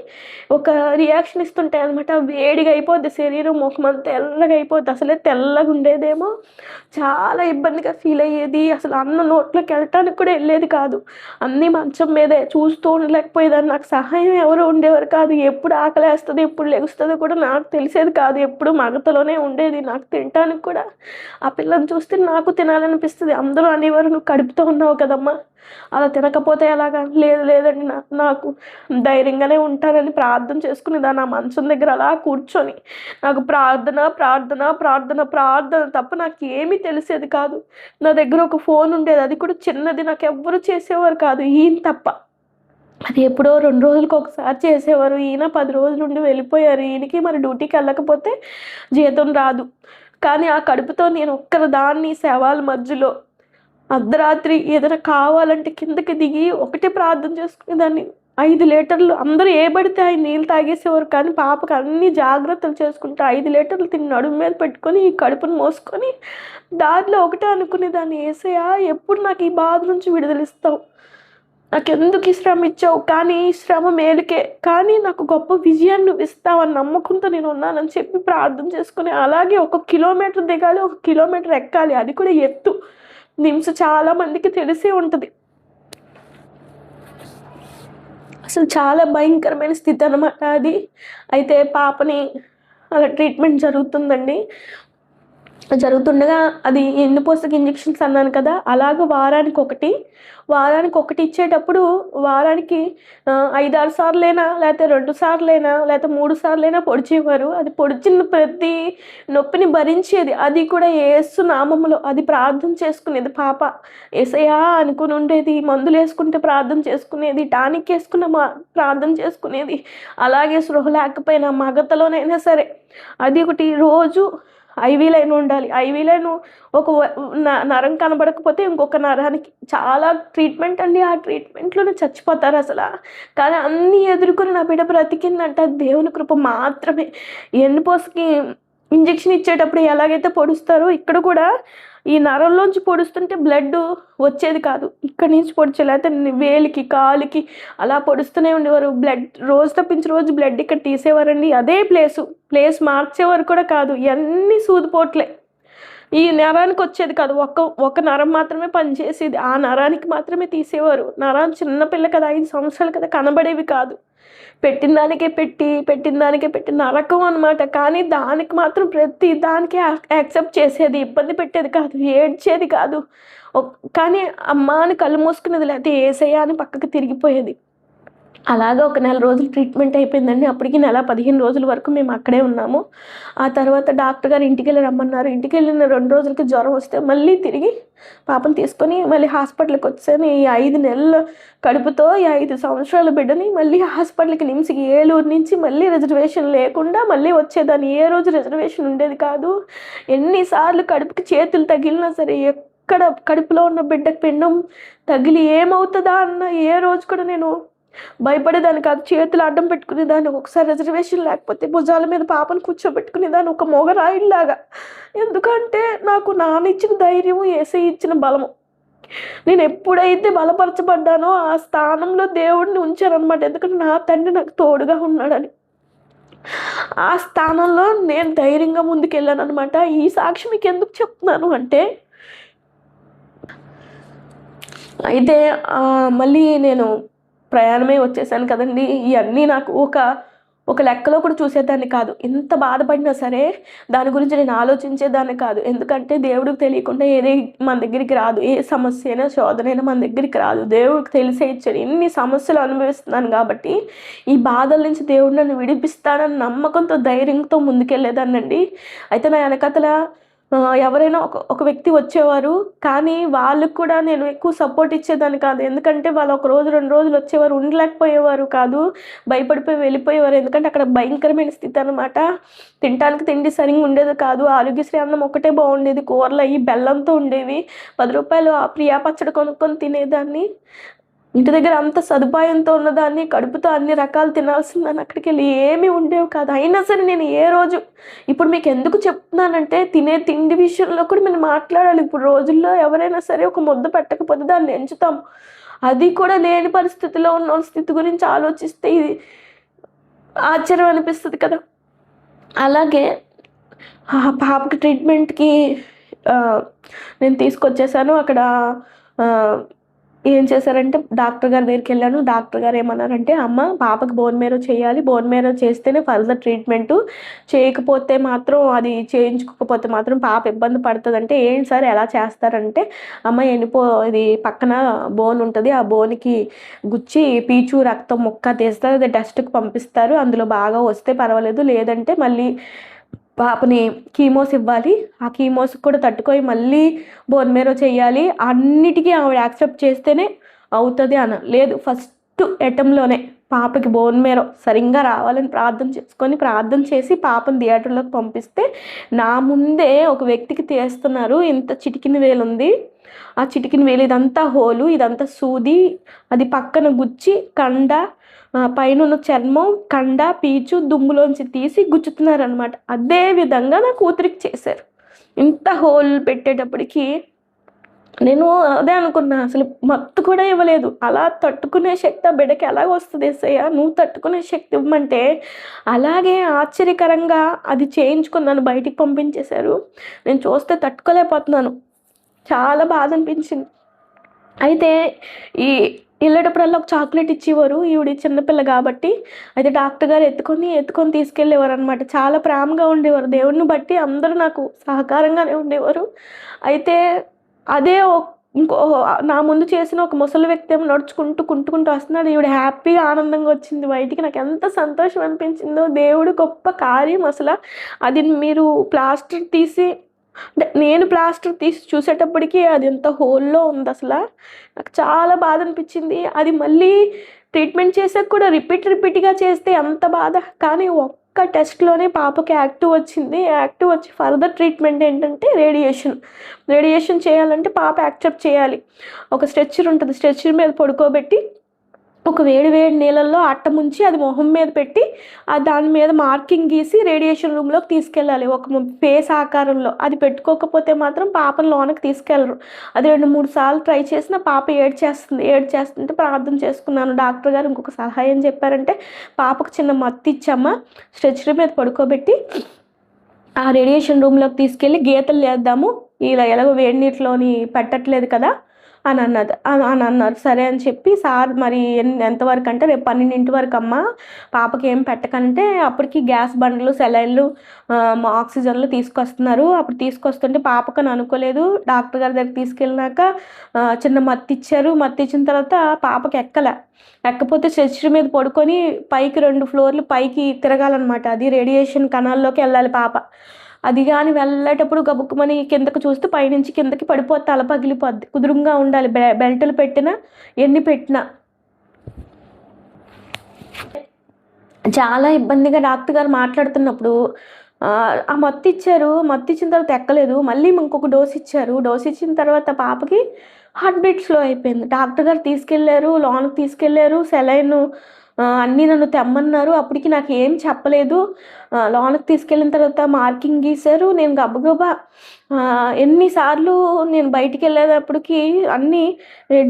ఒక రియాక్షన్ ఇస్తుంటాయి అనమాట. వేడిగా అయిపోద్ది శరీరం, ముఖమంతా తెల్లగా అయిపోద్ది. అసలే తెల్లగా ఉండేదేమో చాలా ఇబ్బందిగా ఫీల్ అయ్యేది. అసలు అన్నం నోట్లోకి వెళ్ళటానికి కూడా వెళ్ళేది కాదు. అన్నీ మంచం మీదే చూస్తూ ఉండలేకపోయేదాన్ని. నాకు సహాయం ఎవరు ఉండేవారు కాదు. ఎప్పుడు ఆకలేస్తుంది, ఎప్పుడు లెగుస్తుందో కూడా నాకు తెలిసేది కాదు. ఎప్పుడు మగతలోనే ఉండేది. నాకు తినటానికి కూడా ఆ పిల్లని చూస్తే నాకు తినాలనిపిస్తుంది. అందరూ అనేవారు, నువ్వు కడుపుతో ఉన్నావు కదమ్మా, అలా తినకపోతే ఎలాగా? లేదండి, నాకు ధైర్యంగానే ఉంటానని ప్రార్థన చేసుకునేదాన్ని. ఆ మంచం దగ్గర అలా కూర్చొని నాకు ప్రార్థన ప్రార్థన ప్రార్థన ప్రార్థన తప్ప నాకు ఏమీ తెలిసేది కాదు. నా దగ్గర ఒక ఫోన్ ఉండేది, అది కూడా చిన్నది. నాకు ఎవ్వరు చేసేవారు కాదు, ఈయన తప్ప. అది ఎప్పుడో 2 రోజులకు ఒకసారి చేసేవారు. ఈయన 10 రోజులు ఉండి వెళ్ళిపోయారు. ఈయనకి మరి డ్యూటీకి వెళ్ళకపోతే జీతం రాదు. కానీ ఆ కడుపుతో నేను ఒక్కదాన్ని శవాల మధ్యలో అర్ధరాత్రి ఏదైనా కావాలంటే కిందకి దిగి ఒకటే ప్రార్థన చేసుకునేదాన్ని. 5 లీటర్లు అందరూ ఏ పడితే ఆయన నీళ్ళు తాగేసేవారు. కానీ పాపకు అన్ని జాగ్రత్తలు చేసుకుంటూ 5 లీటర్లు తిని నడుము మీద పెట్టుకొని ఈ కడుపును మోసుకొని దారిలో ఒకటే అనుకునేదాన్ని, యేసయ్యా ఎప్పుడు నాకు ఈ బాధ నుంచి విడుదలిస్తావు, నాకెందుకు ఈ శ్రమ ఇచ్చావు, కానీ ఈ శ్రమ మేలుకే, కానీ నాకు గొప్ప విజయాన్ని నువ్వు ఇస్తావని నమ్మకంతో నేను ఉన్నానని చెప్పి ప్రార్థన చేసుకుని అలాగే 1 కిలోమీటర్ దిగాలి, 1 కిలోమీటర్ ఎక్కాలి. అది కూడా ఎత్తు. నిమ్స్ చాలా మందికి తెలిసే ఉంటుంది. అసలు చాలా భయంకరమైన స్థితి అనమాట అది. అయితే పాపని అలా ట్రీట్మెంట్ జరుగుతుందండి. జరుగుతుండగా అది ఎన్నుపోసకి ఇంజెక్షన్స్ అన్నాను కదా, అలాగ వారానికి ఒకటి ఇచ్చేటప్పుడు వారానికి 5-6 సార్లైనా, లేకపోతే 2 సార్లైనా, లేకపోతే 3 సార్లైనా పొడిచేవారు. అది పొడిచిన ప్రతి నొప్పిని భరించేది. అది కూడా యేసు నామములో అది ప్రార్థన చేసుకునేది పాప. యేసయ్యా అనుకుని ఉండేది. మందులు వేసుకుంటే ప్రార్థన చేసుకునేది, టానిక్ వేసుకున్న ప్రార్థన చేసుకునేది. అలాగే స్పృహ లేకపోయినా మగతలోనైనా సరే అది ఒకటి రోజు ఐవీ లైన్ ఉండాలి. ఐవీ లైన్ ఒక నరం కనబడకపోతే ఇంకొక నరానికి చాలా ట్రీట్మెంట్ అండి. ఆ ట్రీట్మెంట్లోనే చచ్చిపోతారు అసలు. కానీ అన్నీ ఎదుర్కొని నా బిడ్డ బ్రతికిందంట, దేవుని కృప మాత్రమే. ఎన్నుపోసకి ఇంజెక్షన్ ఇచ్చేటప్పుడు ఎలాగైతే పొడుస్తారో ఇక్కడ కూడా ఈ నరంలోంచి పొడుస్తుంటే బ్లడ్ వచ్చేది కాదు. ఇక్కడి నుంచి పొడిచే, లేకపోతే వేలికి కాలుకి అలా పొడుస్తూనే ఉండేవారు. బ్లడ్ రోజు తప్పించి రోజు బ్లడ్ ఇక్కడ తీసేవారండి. అదే ప్లేస్ మార్చేవారు కూడా కాదు. ఇవన్నీ సూదిపోట్లే. ఈ నరానికి వచ్చేది కాదు, ఒక నరం మాత్రమే పనిచేసేది. ఆ నరానికి మాత్రమే తీసేవారు. నరం చిన్నపిల్ల కదా, 5 సంవత్సరాలు కదా, కనబడేవి కాదు. పెట్టిన దానికే పెట్టి నరకం అనమాట. కానీ దానికి మాత్రం ప్రతి దానికి యాక్సెప్ట్ చేసేది, ఇబ్బంది పెట్టేది కాదు, ఏడ్చేది కాదు. కానీ అమ్మ అని కళ్ళు మూసుకునేది, లేకపోతే యేసయ్యా అని పక్కకు తిరిగిపోయేది. అలాగా ఒక 4 రోజులు ట్రీట్మెంట్ అయిపోయిందండి. అప్పటికి 15 రోజుల వరకు మేము అక్కడే ఉన్నాము. ఆ తర్వాత డాక్టర్ గారు ఇంటికి వెళ్ళి రమ్మన్నారు. ఇంటికి వెళ్ళిన 2 రోజులకి జ్వరం వస్తే మళ్ళీ తిరిగి పాపను తీసుకొని మళ్ళీ హాస్పిటల్కి వచ్చాను. ఈ 5 నెలల కడుపుతో ఈ 5 సంవత్సరాల బిడ్డని మళ్ళీ హాస్పిటల్కి నిమ్స్కి ఏలూరు నుంచి మళ్ళీ రిజర్వేషన్ లేకుండా మళ్ళీ వచ్చేదాన్ని. ఏ రోజు రిజర్వేషన్ ఉండేది కాదు. ఎన్నిసార్లు కడుపుకి చేతులు తగిలినా సరే, ఎక్కడ కడుపులో ఉన్న బిడ్డకి పిండం తగిలి ఏమవుతుందా అన్న ఏ రోజు కూడా నేను భయపడేదాన్ని కాదు. చేతులు అడ్డం పెట్టుకునేదాన్ని. ఒకసారి రిజర్వేషన్ లేకపోతే భుజాల మీద పాపను కూర్చోబెట్టుకునేదాన్ని ఒక మొగరాయిలాగా. ఎందుకంటే నాకు నాన్న ఇచ్చిన ధైర్యం, యేసయ్య ఇచ్చిన బలము. నేను ఎప్పుడైతే బలపరచబడ్డానో ఆ స్థానంలో దేవుడిని ఉంచానన్నమాట. ఎందుకంటే నా తండ్రి నాకు తోడుగా ఉన్నాడని. ఆ స్థానంలో నేను ధైర్యంగా ముందుకెళ్ళాను అనమాట. ఈ సాక్షి మీకు ఎందుకు చెప్తున్నాను అంటే, అయితే మళ్ళీ నేను ప్రయాణమై వచ్చేసాను కదండీ! ఇయన్నీ నాకు ఒక లెక్కలో కూడా చూసేదాన్ని కాదు. ఎంత బాధపడినా సరే దాని గురించి నేను ఆలోచించేదాన్ని కాదు. ఎందుకంటే దేవుడికి తెలియకుండా ఏది మన దగ్గరికి రాదు. ఏ సమస్య అయినా, శోధనైనా మన దగ్గరికి రాదు. దేవుడికి తెలిసే ఇచ్చాడు. ఇన్ని సమస్యలు అనుభవిస్తున్నాను కాబట్టి ఈ బాధల నుంచి దేవుడు నన్ను విడిపిస్తాడని నమ్మకంతో, ధైర్యంతో ముందుకెళ్ళేదాన్నండి. అయితే నా వెనకాతల ఎవరైనా ఒక వ్యక్తి వచ్చేవారు. కానీ వాళ్ళకి కూడా నేను ఎక్కువ సపోర్ట్ ఇచ్చేదాన్ని కాదు. ఎందుకంటే వాళ్ళు ఒక రోజు, 2 రోజులు వచ్చేవారు. ఉండలేకపోయేవారు కాదు. భయపడిపోయి వెళ్ళిపోయేవారు. ఎందుకంటే అక్కడ భయంకరమైన స్థితి అనమాట. తినటానికి తిండి సరిగ్గా ఉండేది కాదు. ఆరోగ్యశ్రీ అన్నం ఒకటే బాగుండేది. కూరలు అవి బెల్లంతో ఉండేవి. రూ. 10 ఆ ప్రియా పచ్చడి కొనుక్కొని తినేదాన్ని. ఇంటి దగ్గర అంత సదుపాయంతో ఉన్నదాన్ని, కడుపుతో అన్ని రకాలు తినాల్సిందని అక్కడికి వెళ్ళి ఏమీ ఉండేవి కాదు. అయినా సరే నేను ఏ రోజు, ఇప్పుడు మీకు ఎందుకు చెప్తున్నానంటే తినే తిండి విషయంలో కూడా మనం మాట్లాడాలి. ఇప్పుడు రోజుల్లో ఎవరైనా సరే ఒక ముద్ద పెట్టకపోతే దాన్ని ఎంచుతాం. అది కూడా లేని పరిస్థితిలో ఉన్న స్థితి గురించి ఆలోచిస్తే ఇది ఆశ్చర్యం అనిపిస్తుంది కదా. అలాగే పాపకి ట్రీట్మెంట్కి నేను తీసుకొచ్చేసాను. అక్కడ ఏం చేశారంటే డాక్టర్ గారి దగ్గరికి వెళ్ళాను. డాక్టర్ గారు ఏమన్నారంటే, అమ్మ పాపకి బోన్ మేరో చేయాలి. బోన్ మేరో చేస్తేనే ఫర్దర్ ట్రీట్మెంటు, చేయకపోతే మాత్రం అది చేయించుకోకపోతే మాత్రం పాప ఇబ్బంది పడుతుందంటే, ఏంటి సార్ ఎలా చేస్తారంటే, అమ్మ ఇది పక్కన బోన్ ఉంటుంది. ఆ బోన్కి గుచ్చి పీచు రక్తం ముక్క తీస్తారు. అది టెస్ట్కి పంపిస్తారు. అందులో బాగా వస్తే పర్వాలేదు, లేదంటే మళ్ళీ పాపని కీమోస్ ఇవ్వాలి. ఆ కీమోస్ కూడా తట్టుకొని మళ్ళీ బోన్ మేరో చేయాలి. అన్నిటికీ ఆవిడ యాక్సెప్ట్ చేస్తేనే అవుతుంది లేదు ఫస్ట్ అటెంప్ట్లోనే పాపకి బోన్ మేరో సరిగ్గా రావాలని ప్రార్థన చేసి పాపని థియేటర్లోకి పంపిస్తే, నా ముందే ఒక వ్యక్తికి తీస్తున్నారు. ఇంత చిటికిన వేలు ఉంది. ఆ చిటికిన వేలు ఇదంతా హోలు, ఇదంతా సూది, అది పక్కన గుచ్చి కండ, పైన చర్మం, కండ, పీచు దుమ్ములోంచి తీసి గుచ్చుతున్నారనమాట. అదే విధంగా నా కూతురికి చేశారు. ఇంత హోల్ పెట్టేటప్పటికి నేను అదే అనుకున్నా, అసలు మత్తు కూడా ఇవ్వలేదు. అలా తట్టుకునే శక్తి ఆ బిడ్డకి ఎలాగ వస్తుంది యేసయ్య, నువ్వు తట్టుకునే శక్తి ఇవ్వమంటే అలాగే ఆశ్చర్యకరంగా అది చేయించుకున్నాను. బయటికి పంపించేశారు. నేను చూస్తే తట్టుకోలేకపోతున్నాను. చాలా బాధ అనిపించింది. అయితే వెళ్ళేటప్పుడల్లా ఒక చాక్లెట్ ఇచ్చేవారు. ఈవిడ చిన్నపిల్ల కాబట్టి. అయితే డాక్టర్ గారు ఎత్తుకొని తీసుకెళ్ళేవారు అనమాట. చాలా ప్రేమగా ఉండేవారు. దేవుడిని బట్టి అందరూ నాకు సహకారంగానే ఉండేవారు. అయితే అదే నా ముందు చేసిన ఒక ముసలి వ్యక్తి ఏమో కుంటుకుంటూ వస్తున్నాడు. ఈవిడ హ్యాపీగా ఆనందంగా వచ్చింది బయటికి. నాకు ఎంత సంతోషం అనిపించిందో. దేవుడు గొప్ప కార్యం అసలు. అది మీరు ప్లాస్టర్ తీసి, అంటే నేను ప్లాస్టర్ తీసి చూసేటప్పటికి అది ఎంత హోల్లో ఉంది అసలు. నాకు చాలా బాధ అనిపించింది. అది మళ్ళీ ట్రీట్మెంట్ చేసాక కూడా రిపీట్గా చేస్తే ఎంత బాధ. కానీ ఒక్క టెస్ట్లోనే పాపకి యాక్టివ్ వచ్చింది. యాక్టివ్ వచ్చి ఫర్దర్ ట్రీట్మెంట్ ఏంటంటే రేడియేషన్ చేయాలంటే పాప యాక్సెప్ట్ చేయాలి. ఒక స్ట్రెచ్చర్ ఉంటుంది. స్ట్రెచ్చర్ మీద పడుకోబెట్టి ఒక వేడి నీళ్ళల్లో అట్ట ముంచి అది మొహం మీద పెట్టి దాని మీద మార్కింగ్ గీసి రేడియేషన్ రూమ్లోకి తీసుకెళ్ళాలి. ఒక ఫేస్ ఆకారంలో. అది పెట్టుకోకపోతే మాత్రం పాపను లోనకి తీసుకెళ్ళరు. అది 2-3 సార్లు ట్రై చేసిన పాప ఏడ్చేస్తుంటే ప్రార్థన చేసుకున్నాను. డాక్టర్ గారు ఇంకొక సలహా ఏం చెప్పారంటే, పాపకు చిన్న మత్తు ఇచ్చమ్మా, స్ట్రెచ్చర్ మీద పడుకోబెట్టి ఆ రేడియేషన్ రూమ్లోకి తీసుకెళ్ళి గీతలు చేద్దాము, ఇలా ఎలాగో వేడి నీటిలోని పెట్టట్లేదు కదా అని అన్నారు. సరే అని చెప్పి, సార్ మరి ఎంతవరకు అంటే, రేపు 12 వరకు అమ్మ పాపకి ఏం పెట్టకంటే, అప్పటికి గ్యాస్ బండ్లు, సెలైన్లు, ఆక్సిజన్లు తీసుకొస్తున్నారు. అప్పుడు తీసుకొస్తుంటే పాపకని అనుకోలేదు. డాక్టర్ గారి దగ్గర తీసుకెళ్ళినాక చిన్న మత్తు ఇచ్చారు. మత్తు ఇచ్చిన తర్వాత పాపకి ఎక్కపోతే స్ట్రెచ్చర్ మీద పడుకొని పైకి 2 ఫ్లోర్లు పైకి తిరగాలన్నమాట. అది రేడియేషన్ కణాల్లోకి వెళ్ళాలి పాప. అది కానీ వెళ్ళేటప్పుడు గబుక్కుమని కిందకు చూస్తే పైనుంచి కిందకి పడిపోతే తల పగిలిపోద్ది. కుదురుగా ఉండాలి. బెల్టులు పెట్టినా ఎన్ని పెట్టినా. చాలా ఇబ్బందిగా డాక్టర్ గారు మాట్లాడుతున్నప్పుడు ఆ మత్తు ఇచ్చారు. మత్తు ఇచ్చిన తర్వాత ఎక్కలేదు. మళ్ళీ ఇంకొక డోస్ ఇచ్చారు. డోస్ ఇచ్చిన తర్వాత పాపకి హార్ట్ బీట్ స్లో అయిపోయింది. డాక్టర్ గారు లోనకి తీసుకెళ్ళారు. సెలైన్ అన్నీ నన్ను తెమ్మన్నారు. అప్పటికి నాకు ఏం చెప్పలేదు. లోనకి తీసుకెళ్ళిన తర్వాత మార్కింగ్ గీశారు. నేను గబగబా ఎన్నిసార్లు నేను బయటికి వెళ్ళేటప్పటికి అన్నీ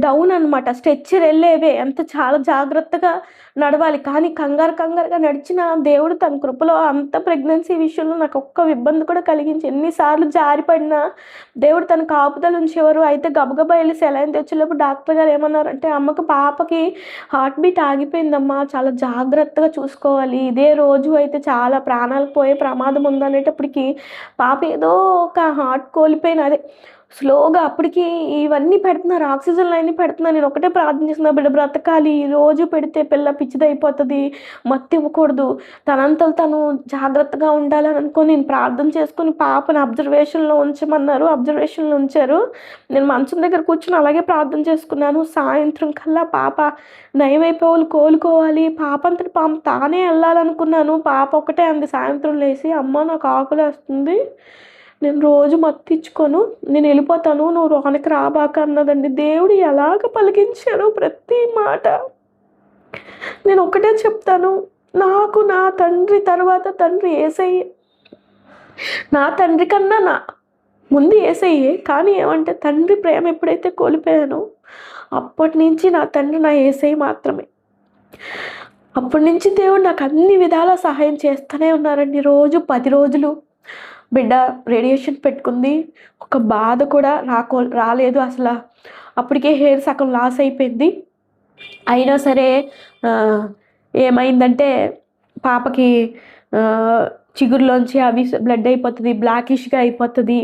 డౌన్ అనమాట. స్ట్రెచ్చర్ వెళ్ళేవే, చాలా జాగ్రత్తగా నడవాలి. కానీ కంగారుగా నడిచిన దేవుడు తన కృపలో అంత ప్రెగ్నెన్సీ విషయంలో నాకు ఒక్క ఇబ్బంది కూడా కలిగించి, ఎన్నిసార్లు జారిపడినా దేవుడు తన కాపుదలు ఉంచేవారు. అయితే గబగబా వెళ్ళి సెలైన్ తెచ్చేటప్పుడు డాక్టర్ గారు ఏమన్నారంటే, పాపకి హార్ట్ బీట్ ఆగిపోయిందమ్మా, చాలా జాగ్రత్తగా చూసుకోవాలి, ఇదే రోజు అయితే చాలా ప్రాణాలు పోయే ప్రమాదం ఉందనేటప్పటికి పాప ఏదో ఒక హార్ట్ కోల్పోయిన అదే స్లోగా అప్పటికి ఇవన్నీ పెడుతున్నారు, ఆక్సిజన్ లైన్ పెడుతున్నారు. నేను ఒకటే ప్రార్థన చేస్తున్నా, బిడ్డ బ్రతకాలి, రోజు పెడితే పిల్ల పిచ్చిదైపోతుంది, మత్తి ఇవ్వకూడదు, తనంతలు తను జాగ్రత్తగా ఉండాలని అనుకొని నేను ప్రార్థన చేసుకుని పాపను అబ్జర్వేషన్లో ఉంచమన్నారు. అబ్జర్వేషన్లో ఉంచారు. నేను మంచం దగ్గర కూర్చొని అలాగే ప్రార్థన చేసుకున్నాను. సాయంత్రం కల్లా పాప నయమైపోవాలి, కోలుకోవాలి, పాప అంతటి పాప తానే వెళ్ళాలనుకున్నాను. పాప ఒకటే అంది సాయంత్రం లేచి, అమ్మ నాకు ఆకులు వేస్తుంది, నేను రోజు మత్తిచ్చుకోను, నేను వెళ్ళిపోతాను, నువ్వు రోనకి రాబాక అన్నదండి. దేవుడు ఎలాగ పలికించారు ప్రతి మాట. నేను ఒకటే చెప్తాను, నాకు నా తండ్రి తర్వాత తండ్రి యేసయ్యే. నా తండ్రి కన్నా నా ముందు యేసయ్యే. కానీ ఏమంటే తండ్రి ప్రేమ ఎప్పుడైతే కోల్పోయానో అప్పటి నుంచి నా తండ్రి నా యేసయ్య మాత్రమే. అప్పటి నుంచి దేవుడు నాకు అన్ని విధాలా సహాయం చేస్తూనే ఉన్నారండి. రోజు 10 రోజులు బిడ్డ రేడియేషన్ పెట్టుకుంది, ఒక బాధ కూడా రాలేదు అసలు. అప్పటికే హెయిర్ సగం లాస్ అయిపోయింది. అయినా సరే ఏమైందంటే పాపకి చిగురులోంచి అవి బ్లడ్ అయిపోతుంది, బ్లాకిష్గా అయిపోతుంది,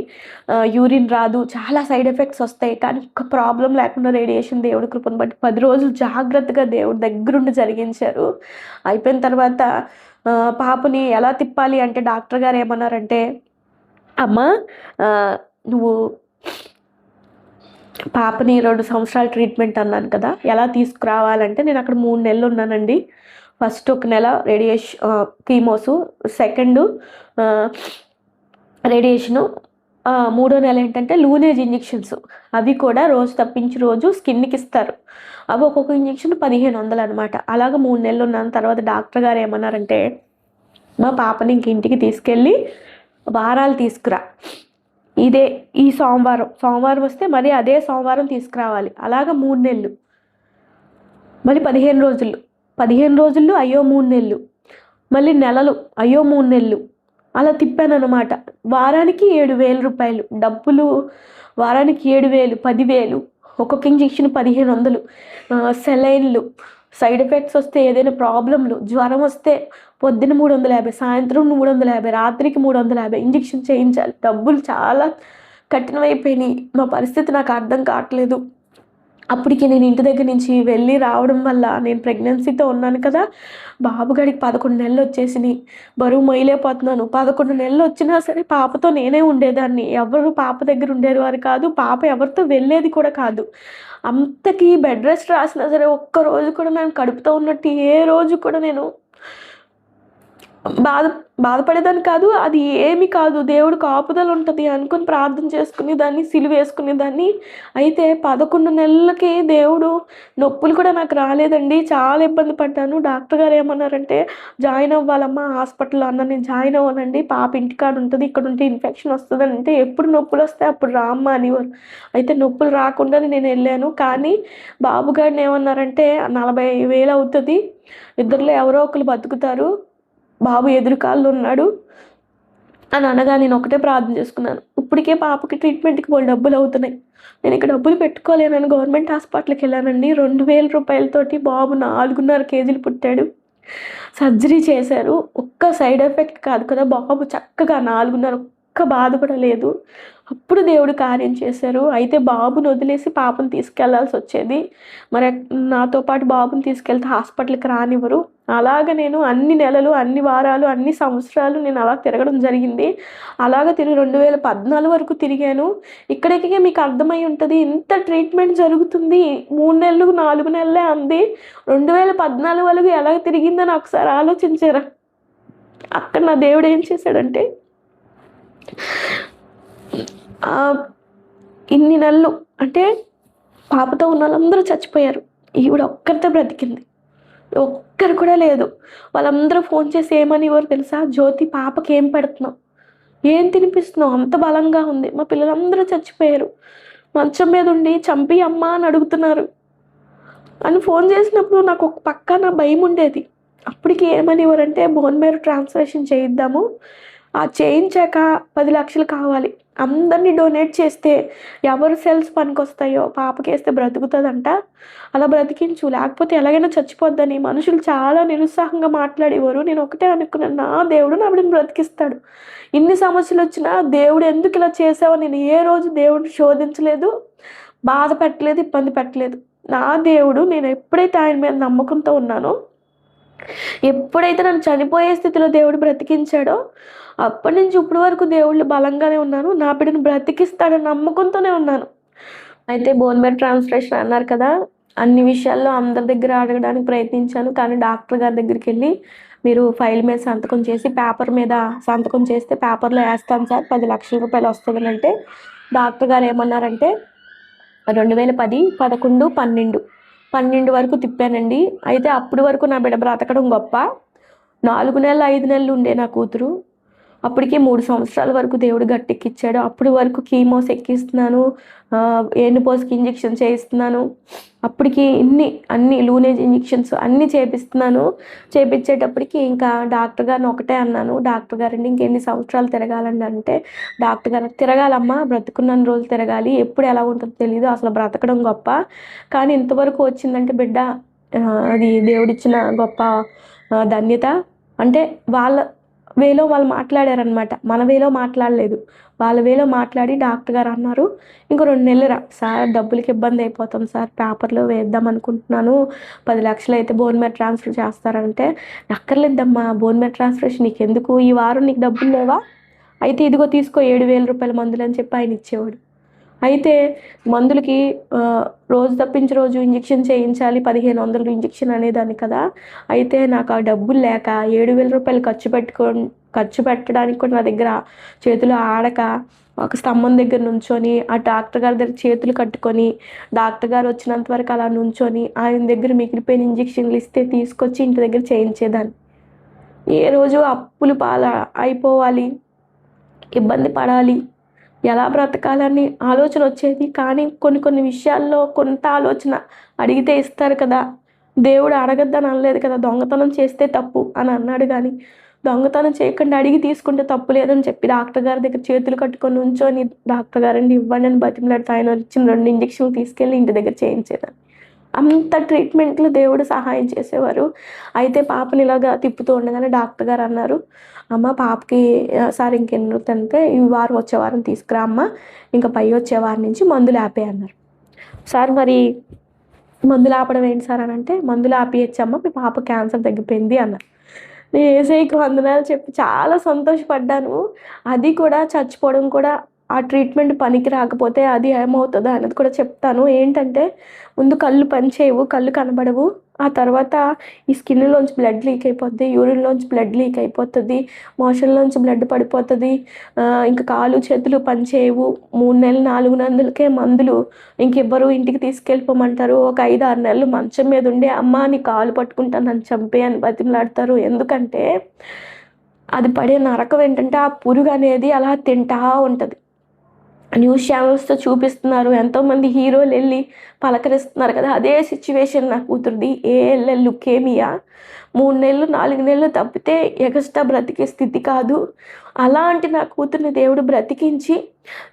యూరిన్ రాదు, చాలా సైడ్ ఎఫెక్ట్స్ వస్తాయి. కానీ ఒక్క ప్రాబ్లం లేకుండా రేడియేషన్ దేవుడి కృపను బట్టి 10 రోజులు జాగ్రత్తగా దేవుడి దగ్గరుండి జరిగించారు. అయిపోయిన తర్వాత పాపని ఎలా తిప్పాలి అంటే డాక్టర్ గారు ఏమన్నారంటే, అమ్మ నువ్వు పాపని 2 సంవత్సరాలు ట్రీట్మెంట్ అన్నాను కదా, ఎలా తీసుకురావాలంటే నేను అక్కడ 3 నెలలు ఉన్నానండి. ఫస్ట్ 1 నెల కీమోసు, సెకండ్ రేడియేషను, 3వ నెల ఏంటంటే లూనేజ్ ఇంజెక్షన్స్. అవి కూడా రోజు తప్పించి రోజు స్కిన్కి ఇస్తారు. అవి ఒక్కొక్క ఇంజెక్షన్ 1500 అనమాట. అలాగ 3 నెలలు ఉన్నాను. తర్వాత డాక్టర్ గారు ఏమన్నారంటే, మా పాపని ఇంక ఇంటికి తీసుకెళ్ళి వారాలు తీసుకురా, ఈ సోమవారం వస్తే మరి అదే సోమవారం తీసుకురావాలి. అలాగ 3 నెలలు, మళ్ళీ 15 రోజులు అయ్యో 3 నెలలు, మళ్ళీ నెలలు అయ్యో 3 నెలలు, అలా తిప్పాను అనమాట. వారానికి 7,000 రూపాయలు డబ్బులు, వారానికి 7,000, 10,000, ఒక్కొక్క ఇంజెక్షన్ 1,500, సెలైన్లు, సైడ్ ఎఫెక్ట్స్ వస్తే ఏదైనా ప్రాబ్లంలు, జ్వరం వస్తే పొద్దున్న 350, సాయంత్రం 350, రాత్రికి 350 ఇంజెక్షన్ చేయించాలి. డబ్బులు చాలా కఠినమైపోయినాయి. మా పరిస్థితి నాకు అర్థం కావట్లేదు. అప్పటికి నేను ఇంటి దగ్గర నుంచి వెళ్ళి రావడం వల్ల, నేను ప్రెగ్నెన్సీతో ఉన్నాను కదా, బాబుగాడికి 11 నెలలు వచ్చేసినాయి, బరువు మొయ్యలేకపోతున్నాను. 11 నెలలు వచ్చినా సరే పాపతో నేనే ఉండేదాన్ని, ఎవరు పాప దగ్గర ఉండేవారు కాదు, పాప ఎవరితో వెళ్ళేది కూడా కాదు. అంతకీ బెడ్ రెస్ట్ రాసినా సరే ఒక్కరోజు కూడా నేను కడుపుతో ఉన్నట్టు ఏ రోజు కూడా నేను బాధపడేదాన్ని కాదు. అది ఏమి కాదు, దేవుడు కాపుదలు ఉంటుంది అనుకుని ప్రార్థన చేసుకుని దాన్ని సిలువ వేసుకునే దాన్ని. అయితే 11 నెలలకి దేవుడు నొప్పులు కూడా నాకు రాలేదండి. చాలా ఇబ్బంది పడ్డాను. డాక్టర్ గారు ఏమన్నారంటే, జాయిన్ అవ్వాలమ్మా హాస్పిటల్లో అన్న. నేను జాయిన్ అవ్వనండి, పాప ఇంటికాడ ఉంటుంది, ఇక్కడ ఉంటే ఇన్ఫెక్షన్ వస్తుంది అంటే, ఎప్పుడు నొప్పులు వస్తే అప్పుడు రామ్మా అనేవారు. అయితే నొప్పులు రాకుండానే నేను వెళ్ళాను. కానీ బాబుగారిని ఏమన్నారంటే, 40,000 అవుతుంది, ఇద్దరిలో ఎవరో ఒకరు బతుకుతారు, బాబు ఎదురుకాళ్ళు ఉన్నాడు అని అనగా నేను ఒకటే ప్రార్థన చేసుకున్నాను. ఇప్పటికే పాపకి ట్రీట్మెంట్కి వాళ్ళు డబ్బులు అవుతున్నాయి, నేను ఇక్కడ డబ్బులు పెట్టుకోలేనని గవర్నమెంట్ హాస్పిటల్కి వెళ్ళానండి. 2,000 రూపాయలతోటి బాబు 4.5 కేజీలు పుట్టాడు. సర్జరీ చేశారు. ఒక్క సైడ్ ఎఫెక్ట్ కాదు కదా, బాబు చక్కగా 4.5, ఒక్క బాధ కూడా లేదు. అప్పుడు దేవుడు కార్యం చేశారు. అయితే బాబుని వదిలేసి పాపను తీసుకెళ్లాల్సి వచ్చేది. మరి నాతో పాటు బాబుని తీసుకెళ్తే హాస్పిటల్కి రానివ్వరు. అలాగ నేను అన్ని నెలలు, అన్ని వారాలు, అన్ని సంవత్సరాలు నేను అలా తిరగడం జరిగింది. అలాగ 2014 వరకు తిరిగాను. ఇక్కడికి మీకు అర్థమై ఉంటుంది, ఇంత ట్రీట్మెంట్ జరుగుతుంది, 3 నెలలు 4 నెలలే అంది. 2014 వరకు ఎలా తిరిగిందని ఒకసారి ఆలోచించారా? అక్కడ నా దేవుడు ఏం చేశాడంటే, ఇన్ని నెలలు అంటే పాపతో ఉన్న వాళ్ళందరూ చచ్చిపోయారు, ఈవిడ ఒక్కరితో బ్రతికింది, ఒక్కరు కూడా లేదు. వాళ్ళందరూ ఫోన్ చేసి ఏమని ఎవరు తెలుసా, జ్యోతి పాపకి ఏం పెడుతున్నావు, ఏం తినిపిస్తున్నావు, అంత బలంగా ఉంది. మా పిల్లలందరూ చచ్చిపోయారు, మంచం మీద ఉండి చంపి అమ్మా అని అడుగుతున్నారు అని ఫోన్ చేసినప్పుడు నాకు ఒక పక్కన భయం ఉండేది. అప్పటికి ఏమనివ్వరంటే బోన్ మేరో ట్రాన్స్ప్లాంటేషన్ చేయిద్దాము, ఆ చేయించాక 10 లక్షలు కావాలి, అందరినీ డొనేట్ చేస్తే ఎవరు సెల్స్ పనికొస్తాయో పాపకేస్తే బ్రతుకుతుందంట, అలా బ్రతికించు, లేకపోతే ఎలాగైనా చచ్చిపోద్దని మనుషులు చాలా నిరుత్సాహంగా మాట్లాడేవారు. నేను ఒకటే అనుకున్నాను, నా దేవుడు నా బిడ్డను బ్రతికిస్తాడు. ఇన్ని సమస్యలు వచ్చినా దేవుడు ఎందుకు ఇలా చేసావో నేను ఏ రోజు దేవుడిని శోధించలేదు, బాధ పెట్టలేదు, ఇబ్బంది పెట్టలేదు. నా దేవుడు, నేను ఎప్పుడైతే ఆయన మీద నమ్మకంతో ఉన్నానో, ఎప్పుడైతే నన్ను చనిపోయే స్థితిలో దేవుడు బ్రతికించాడో అప్పటి నుంచి ఇప్పటి వరకు దేవుళ్ళు బలంగానే ఉన్నాను, నా బిడ్డను బ్రతికిస్తాడని నమ్మకంతోనే ఉన్నాను. అయితే బోన్ మేరో ట్రాన్స్ప్లాంటేషన్ అన్నారు కదా, అన్ని విషయాల్లో అందరి దగ్గర అడగడానికి ప్రయత్నించాను. కానీ డాక్టర్ గారి దగ్గరికి వెళ్ళి మీరు ఫైల్ మీద సంతకం చేసి పేపర్ మీద సంతకం చేస్తే పేపర్లో వేస్తాను సార్, 10 లక్షల రూపాయలు వస్తుందని అంటే డాక్టర్ గారు ఏమన్నారంటే 2010, 11, 12 వరకు తిప్పానండి. అయితే అప్పటి వరకు నా బిడ్డ బ్రతకడం గొప్ప. 4 నెలలు 5 నెలలు ఉండే నా కూతురు, అప్పటికి 3 సంవత్సరాల వరకు దేవుడు గట్టెక్కిచ్చాడు. అప్పటి వరకు కీమోస్ ఎక్కిస్తున్నాను, ఏనుపోసుకి ఇంజెక్షన్ చేయిస్తున్నాను, అప్పటికి అన్ని లూనేజ్ ఇంజెక్షన్స్ అన్నీ చేపిస్తున్నాను. చేపించేటప్పటికి ఇంకా డాక్టర్ గారిని ఒకటే అన్నాను, డాక్టర్ గారండి ఇంకెన్ని సంవత్సరాలు తిరగాలండి అంటే, డాక్టర్ గారు తిరగాలమ్మా, బ్రతుకున్న రోజులు తిరగాలి, ఎప్పుడు ఎలా ఉంటుందో తెలియదు, అసలు బ్రతకడం గొప్ప, కానీ ఇంతవరకు వచ్చిందంటే బిడ్డ అది దేవుడిచ్చిన గొప్ప ధన్యత అంటే వాళ్ళ వేలో వాళ్ళు మాట్లాడారనమాట, మన వేలో మాట్లాడలేదు, వాళ్ళ వేలో మాట్లాడి డాక్టర్ గారు అన్నారు, ఇంకో 2 నెలలు రా సార్, డబ్బులకి ఇబ్బంది అయిపోతుంది సార్, పేపర్లో వేద్దాం అనుకుంటున్నాను, 10 లక్షలు అయితే బోన్ మేరో ట్రాన్స్ఫర్ చేస్తారంటే, అక్కర్లేదమ్మా బోన్ మేరో ట్రాన్స్ఫర్ నీకు ఎందుకు, ఈ వారం నీకు డబ్బులు లేవా, అయితే ఇదిగో తీసుకో 7,000 రూపాయల మందులు అని చెప్పి ఆయన ఇచ్చేవాడు. అయితే మందులకి రోజు తప్పించి రోజు ఇంజెక్షన్ చేయించాలి, 1500 ఇంజెక్షన్ అనేదాన్ని కదా. అయితే నాకు ఆ డబ్బులు లేక 7,000 రూపాయలు ఖర్చు పెట్టడానికి కూడా నా దగ్గర చేతులు ఆడక ఒక స్తంభం దగ్గర నుంచొని ఆ డాక్టర్ గారి దగ్గర చేతులు కట్టుకొని డాక్టర్ గారు వచ్చినంత వరకు అలా నుంచొని ఆయన దగ్గర మిగిలిపోయిన ఇంజెక్షన్లు ఇస్తే తీసుకొచ్చి ఇంటి దగ్గర చేయించేదాన్ని. ఏ రోజు అప్పులు అయిపోవాలి, ఇబ్బంది పడాలి, ఎలా బ్రతకాలని ఆలోచన వచ్చేది. కానీ కొన్ని విషయాల్లో కొంత ఆలోచన అడిగితే ఇస్తారు కదా, దేవుడు అడగద్దని అనలేదు కదా, దొంగతనం చేస్తే తప్పు అని అన్నాడు, కానీ దొంగతనం చేయకుండా అడిగి తీసుకుంటే తప్పు లేదని చెప్పి డాక్టర్ గారి దగ్గర చేతులు కట్టుకొని ఉంచొని డాక్టర్ గారండి ఇవ్వండి అని బతిమలాడితే ఆయన ఇచ్చిన 2 ఇంజెక్షన్లు తీసుకెళ్ళి ఇంటి దగ్గర చేయించేదాన్ని. అంత ట్రీట్మెంట్లు దేవుడు సహాయం చేసేవారు. అయితే పాపని ఇలాగా తిప్పుతూ ఉండగానే డాక్టర్ గారు అన్నారు, అమ్మ పాపకి సార్ ఇంకెన్ని అంటే ఈ వారం వచ్చే వారం తీసుకురా అమ్మ, ఇంకా పై వచ్చే వారం నుంచి మందులు ఆపే అన్నారు. సార్ మరి మందులు ఆపడం ఏంటి సార్ అని అంటే, మందులు ఆపియచ్చమ్మ, మీ పాప క్యాన్సర్ తగ్గిపోయింది అన్నారు. నేను యేసయ్యకి వందనాలు చెప్పి చాలా సంతోషపడ్డాను. అది కూడా చచ్చిపోవడం కూడా ఆ ట్రీట్మెంట్ పనికి రాకపోతే అది ఏమవుతుందో అనేది కూడా చెప్తాను. ఏంటంటే ముందు కళ్ళు పనిచేయవు, కళ్ళు కనబడవు, ఆ తర్వాత ఈ స్కిన్లోంచి బ్లడ్ లీక్ అయిపోద్ది, యూరిన్లోంచి బ్లడ్ లీక్ అయిపోతుంది, మోషన్లోంచి బ్లడ్ పడిపోతుంది, ఇంకా కాళ్ళు చేతులు పనిచేయవు, 3 నెలలు 4 నెలలకే మందులు ఇంకెవ్వరు ఇంటికి తీసుకెళ్ళిపోమంటారు, ఒక 5-6 నెలలు మంచం మీద ఉండే అమ్మ నీ కాలు పట్టుకుంటాను నన్ను చంపే అని బతిమలాడతారు. ఎందుకంటే అది పడే నరకం ఏంటంటే ఆ పురుగు అనేది అలా తింటా ఉంటుంది. న్యూస్ ఛానల్స్తో చూపిస్తున్నారు, ఎంతోమంది హీరోలు వెళ్ళి పలకరిస్తున్నారు కదా, అదే సిచ్యువేషన్ నా కూతురుది. ALL లుకేమియా, 3 నెలలు 4 నెలలు తప్పితే ఎగస్ట్రా బ్రతికే స్థితి కాదు. అలాంటి నా కూతుర్ని దేవుడు బ్రతికించి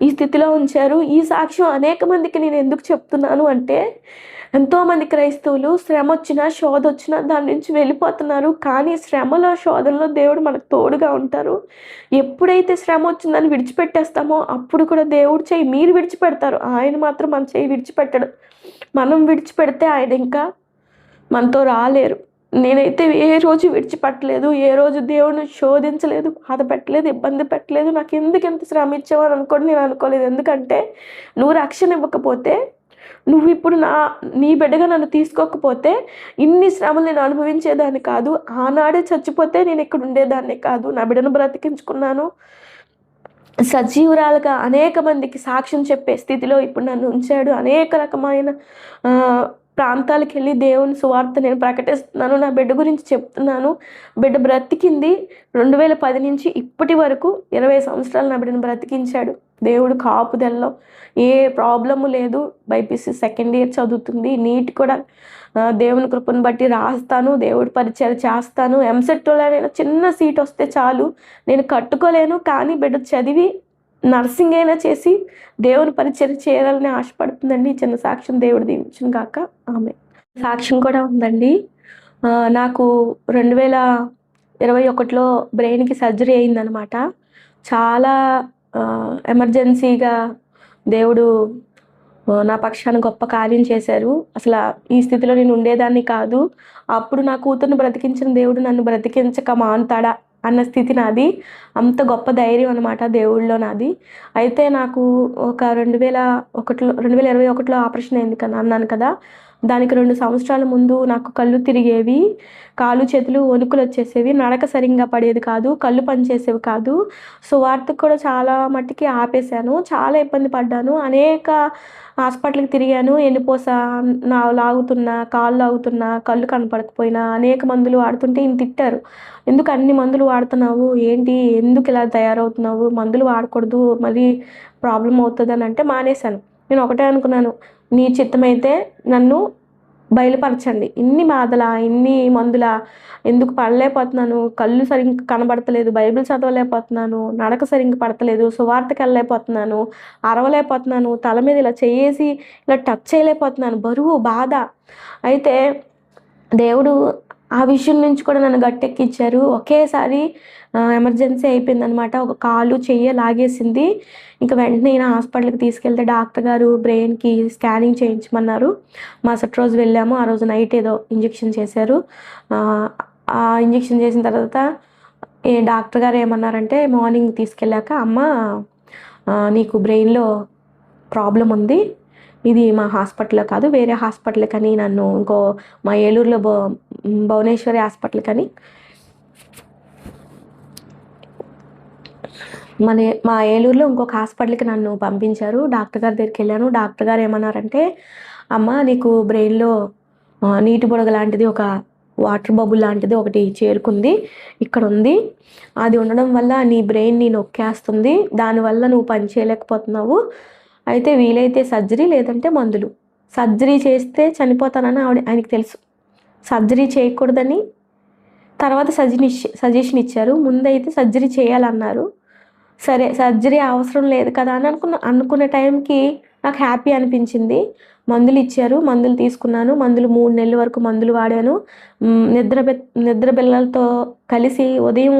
ఈ స్థితిలో ఉంచారు. ఈ సాక్ష్యం అనేక మందికి నేను ఎందుకు చెప్తున్నాను అంటే, ఎంతోమంది క్రైస్తవులు శ్రమ వచ్చినా శోధ వచ్చినా దాని నుంచి వెళ్ళిపోతున్నారు. కానీ శ్రమలో శోధనలో దేవుడు మనకు తోడుగా ఉంటారు. ఎప్పుడైతే శ్రమ వచ్చిందని విడిచిపెట్టేస్తామో అప్పుడు కూడా దేవుడు చెయ్యి మీరు విడిచిపెడతారు, ఆయన మాత్రం మన చెయ్యి విడిచిపెట్టడు. మనం విడిచిపెడితే ఆయన ఇంకా మనతో రాలేరు. నేనైతే ఏ రోజు విడిచిపెట్టలేదు, ఏ రోజు దేవుడిని శోధించలేదు, బాధ పెట్టలేదు, ఇబ్బంది పెట్టలేదు. నాకు ఎందుకు ఎంత శ్రమ ఇచ్చావని అనుకోండి నేను అనుకోలేదు. ఎందుకంటే నువ్వు రక్షణ ఇవ్వకపోతే, నువ్వు ఇప్పుడు నీ బిడ్డగా నన్ను తీసుకోకపోతే ఇన్ని శ్రమలు నేను అనుభవించేదాన్ని కాదు, ఆనాడే చచ్చిపోతే నేను ఇక్కడ ఉండేదాన్ని కాదు. నా బిడ్డను బ్రతికించుకున్నాను, సజీవురాలుగా అనేక మందికి సాక్ష్యం చెప్పే స్థితిలో ఇప్పుడు నన్ను ఉంచాడు. అనేక రకమైన ప్రాంతాలకు వెళ్ళి దేవుని సువార్త నేను ప్రకటిస్తున్నాను, నా బిడ్డ గురించి చెప్తున్నాను. బిడ్డ బ్రతికింది. 2010 నుంచి ఇప్పటి వరకు 20 సంవత్సరాలు నా బిడ్డను బ్రతికించాడు దేవుడు. కాపుదల్లో ఏ ప్రాబ్లము లేదు. బైపీసీ సెకండ్ ఇయర్ చదువుతుంది. నీట్ కూడా దేవుని కృపను బట్టి రాస్తాను, దేవుడి పరిచయం చేస్తాను. ఎంసెట్లోనైనా చిన్న సీట్ వస్తే చాలు, నేను కట్టుకోలేను, కానీ బిడ్డ చదివి నర్సింగ్ అయినా చేసి దేవుని పరిచయం చేయాలని ఆశపడుతుందండి. చిన్న సాక్ష్యం దేవుడు దీవించును గాక. ఆమె సాక్ష్యం కూడా ఉందండి. నాకు 2021లో బ్రెయిన్కి సర్జరీ అయిందనమాట. చాలా ఎమర్జెన్సీగా దేవుడు నా పక్షాన గొప్ప కార్యం చేశారు. అసలు ఈ స్థితిలో నేను ఉండేదాన్ని కాదు. అప్పుడు నా కూతుర్ని బ్రతికించిన దేవుడు నన్ను బ్రతికించక మానుతాడా అన్న స్థితి నాది. అంత గొప్ప ధైర్యం అనమాట దేవుళ్ళలో నాది. అయితే నాకు ఒక 2021లో ఆపరేషన్ అయింది కదా అన్నాను కదా, దానికి 2 సంవత్సరాల ముందు నాకు కళ్ళు తిరిగేవి, కాళ్ళు చేతులు వణుకులు వచ్చేసేవి, నడక సరిగ్గా పడేది కాదు, కళ్ళు పనిచేసేవి కాదు. సువార్తకు కూడా చాలా మట్టికి ఆపేశాను. చాలా ఇబ్బంది పడ్డాను. అనేక హాస్పిటల్కి తిరిగాను. ఎన్నిపోస లాగుతున్నా, కాళ్ళు లాగుతున్నా, కళ్ళు కనపడకపోయినా, అనేక మందులు వాడుతుంటే ఈయన తిట్టారు. ఎందుకు అన్ని మందులు వాడుతున్నావు, ఏంటి, ఎందుకు ఇలా తయారవుతున్నావు, మందులు వాడకూడదు, మళ్ళీ ప్రాబ్లం అవుతుంది అని అంటే మానేశాను. నేను ఒకటే అనుకున్నాను, నీ చిత్తమైతే నన్ను బయలుపరచండి. ఇన్ని బాధలా, ఇన్ని మందులా, ఎందుకు పడలేకపోతున్నాను, కళ్ళు సరిగ్గా కనబడతలేదు, బైబిల్ చదవలేకపోతున్నాను, నడక సరిగ్గా పడతలేదు, సువార్తకి వెళ్ళలేకపోతున్నాను, అరవలేకపోతున్నాను, తల మీద ఇలా చేసి ఇలా టచ్ చేయలేకపోతున్నాను, బరువు, బాధ. అయితే దేవుడు ఆ విషయం నుంచి కూడా నన్ను గట్టెక్కించారు. ఒకేసారి ఎమర్జెన్సీ అయిపోయిందనమాట. ఒక కాలు చెయ్యి లాగేసింది. ఇంకా వెంటనే నేను హాస్పిటల్కి తీసుకెళ్తే డాక్టర్ గారు బ్రెయిన్కి స్కానింగ్ చేయించమన్నారు. మరుసటి రోజు వెళ్ళాము. ఆ రోజు నైట్ ఏదో ఇంజెక్షన్ చేశారు. ఆ ఇంజెక్షన్ చేసిన తర్వాత డాక్టర్ గారు ఏమన్నారంటే, మార్నింగ్ తీసుకెళ్ళాక, అమ్మ నీకు బ్రెయిన్లో ప్రాబ్లం ఉంది, ఇది మా హాస్పిటల్లో కాదు, వేరే హాస్పిటల్ కని, నన్ను ఇంకో మా ఏలూరులో భువనేశ్వరి హాస్పిటల్ కని మా ఏలూరులో ఇంకొక హాస్పిటల్కి నన్ను పంపించారు. డాక్టర్ గారి దగ్గరికి వెళ్ళాను. డాక్టర్ గారు ఏమన్నారంటే, అమ్మ నీకు బ్రెయిన్లో నీటి బుడగ లాంటిది, ఒక వాటర్ బబుల్ లాంటిది ఒకటి చేరుకుంది, ఇక్కడ ఉంది. అది ఉండడం వల్ల నీ బ్రెయిన్ని నొక్కేస్తుంది, దానివల్ల నువ్వు పని చేయలేకపోతున్నావు. అయితే వీలైతే సర్జరీ, లేదంటే మందులు. సర్జరీ చేస్తే చనిపోతానని ఆయనకి తెలుసు. సర్జరీ చేయకూడదని తర్వాత సజెషన్ ఇచ్చారు. ముందైతే సర్జరీ చేయాలన్నారు. సరే, సర్జరీ అవసరం లేదు కదా అని అనుకున్న టైంకి నాకు హ్యాపీ అనిపించింది. మందులు ఇచ్చారు, మందులు తీసుకున్నాను. మందులు 3 నెలల వరకు మందులు వాడాను. నిద్ర బిళ్ళలతో కలిసి ఉదయం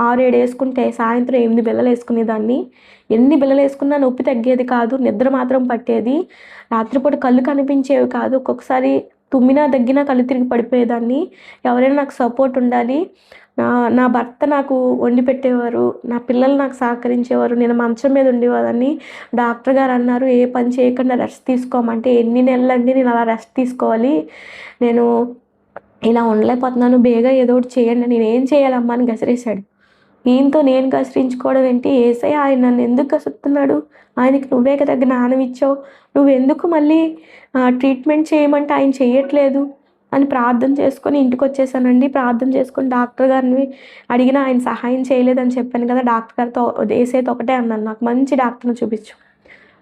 6-7 వేసుకుంటే సాయంత్రం 8 బిళ్ళలు వేసుకునేదాన్ని. ఎన్ని బిళ్ళలు వేసుకున్నా నొప్పి తగ్గేది కాదు, నిద్ర మాత్రం పట్టేది. రాత్రిపూట కళ్ళు కనిపించేవి కాదు. ఒక్కొక్కసారి తుమ్మినా దగ్గినా కళ్ళు తిరిగి పడిపోయేదాన్ని. ఎవరైనా నాకు సపోర్ట్ ఉండాలి. నా భర్త నాకు వండి పెట్టేవారు, నా పిల్లలు నాకు సహకరించేవారు, నేను మంచం మీద ఉండేవాదాన్ని. డాక్టర్ గారు అన్నారు, ఏ పని చేయకుండా రెస్ట్ తీసుకోమంటే, ఎన్ని నెలలండి నేను అలా రెస్ట్ తీసుకోవాలి, నేను ఇలా ఉండలేకపోతున్నాను, బేగా ఏదో ఒకటి చేయండి, నేను ఏం చేయాలమ్మా అని గసిరేశాడు. ఈయనతో నేను గసిరించుకోవడం ఏంటి, ఏసయ్య ఆయన నన్ను ఎందుకు గసురుతున్నాడు, ఆయనకి నువ్వే కదా జ్ఞానం ఇచ్చావు, నువ్వెందుకు మళ్ళీ ట్రీట్మెంట్ చేయమంటే ఆయన చేయట్లేదు అని ప్రార్థన చేసుకొని ఇంటికి వచ్చేసానండి. ప్రార్థన చేసుకొని డాక్టర్ గారిని అడిగినా ఆయన సహాయం చేయలేదని చెప్పాను కదా. డాక్టర్ గారితో ఏసైతే ఒకటే అన్నాను, నాకు మంచి డాక్టర్ని చూపించు,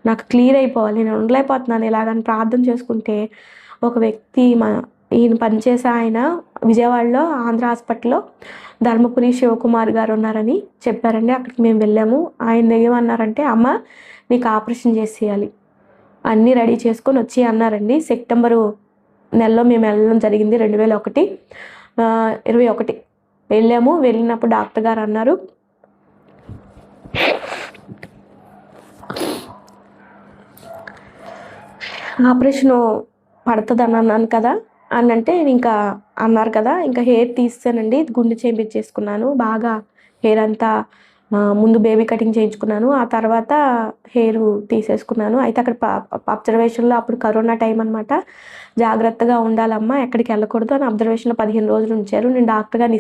నాకు క్లియర్ అయిపోవాలి, నేను ఉండలేకపోతున్నాను ఇలాగని ప్రార్థన చేసుకుంటే, ఒక వ్యక్తి ఈయన పనిచేసే ఆయన విజయవాడలో ఆంధ్ర హాస్పిటల్లో ధర్మపురి శివకుమార్ గారు ఉన్నారని చెప్పారండి. అక్కడికి మేము వెళ్ళాము. ఆయన ఏమన్నారంటే, అమ్మ నీకు ఆపరేషన్ చేసేయాలి, అన్నీ రెడీ చేసుకొని వచ్చి అన్నారండి. సెప్టెంబరు నెలలో మేము వెళ్ళడం జరిగింది. 2021 వెళ్ళాము. వెళ్ళినప్పుడు డాక్టర్ గారు అన్నారు, ఆపరేషను పడుతుంది అని అన్నాను కదా అని అంటే, ఇంకా అన్నారు కదా, ఇంకా హెయిర్ తీసానండి. గుండు చేయించేసుకున్నాను. బాగా హెయిర్ అంతా ముందు బేబీ కటింగ్ చేయించుకున్నాను, ఆ తర్వాత హెయిర్ తీసేసుకున్నాను. అయితే అక్కడ అబ్జర్వేషన్లో, అప్పుడు కరోనా టైం అనమాట, జాగ్రత్తగా ఉండాలమ్మా, ఎక్కడికి వెళ్ళకూడదు అని అబ్జర్వేషన్లో 15 రోజులు ఉంచారు. నేను డాక్టర్ గారిని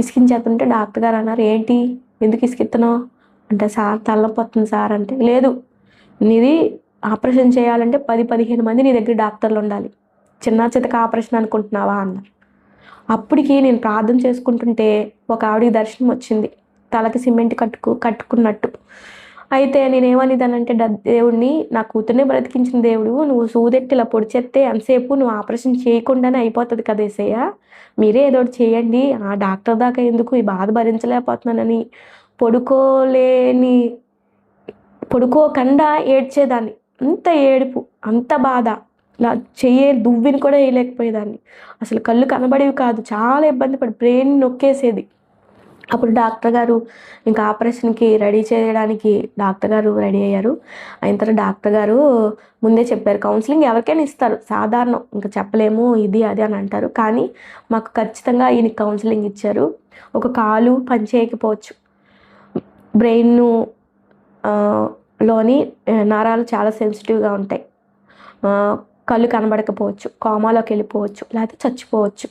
ఇసుకించేస్తుంటే డాక్టర్ గారు అన్నారు, ఏంటి ఎందుకు ఇసుకిస్తున్నావు అంటే, సార్ తలనొప్పి వస్తుంది సార్ అంటే, లేదు నీది ఆపరేషన్ చేయాలంటే 10-15 మంది నీ దగ్గర డాక్టర్లు ఉండాలి, చిన్న చితక ఆపరేషన్ అనుకుంటున్నావా అన్నారు. అప్పటికి నేను ప్రార్థన చేసుకుంటుంటే ఒక ఆవిడికి దర్శనం వచ్చింది, తలకి సిమెంట్ కట్టుకున్నట్టు. అయితే నేనేమనిదానంటే, దేవుడిని, నా కూతుర్నే బ్రతికించిన దేవుడు, నువ్వు సూదెట్టి ఇలా పొడిచేస్తే ఎంతసేపు, నువ్వు ఆపరేషన్ చేయకుండానే అయిపోతుంది కదా యేసయ్య, మీరే ఏదో ఒకటి చేయండి, ఆ డాక్టర్ దాకా ఎందుకు, ఈ బాధ భరించలేకపోతున్నానని పడుకోకుండా ఏడ్చేదాన్ని. అంత ఏడుపు, అంత బాధ, ఇలా దువ్విని కూడా వేయలేకపోయేదాన్ని. అసలు కళ్ళు కనబడేవి కాదు, చాలా ఇబ్బంది పడి బ్రెయిన్ నొక్కేసేది. అప్పుడు డాక్టర్ గారు ఇంకా ఆపరేషన్కి రెడీ చేయడానికి డాక్టర్ గారు రెడీ అయ్యారు. అయిన తర్వాత డాక్టర్ గారు ముందే చెప్పారు, కౌన్సిలింగ్ ఎవరికైనా ఇస్తారు, సాధారణం, ఇంకా చెప్పలేము ఇది అది అని అంటారు, కానీ మాకు ఖచ్చితంగా ఈయన కౌన్సిలింగ్ ఇచ్చారు. ఒక కాలు పనిచేయకపోవచ్చు, బ్రెయిన్ లోని నరాలు చాలా సెన్సిటివ్గా ఉంటాయి, కళ్ళు కనబడకపోవచ్చు, కోమాలోకి వెళ్ళిపోవచ్చు, లేకపోతే చచ్చిపోవచ్చు.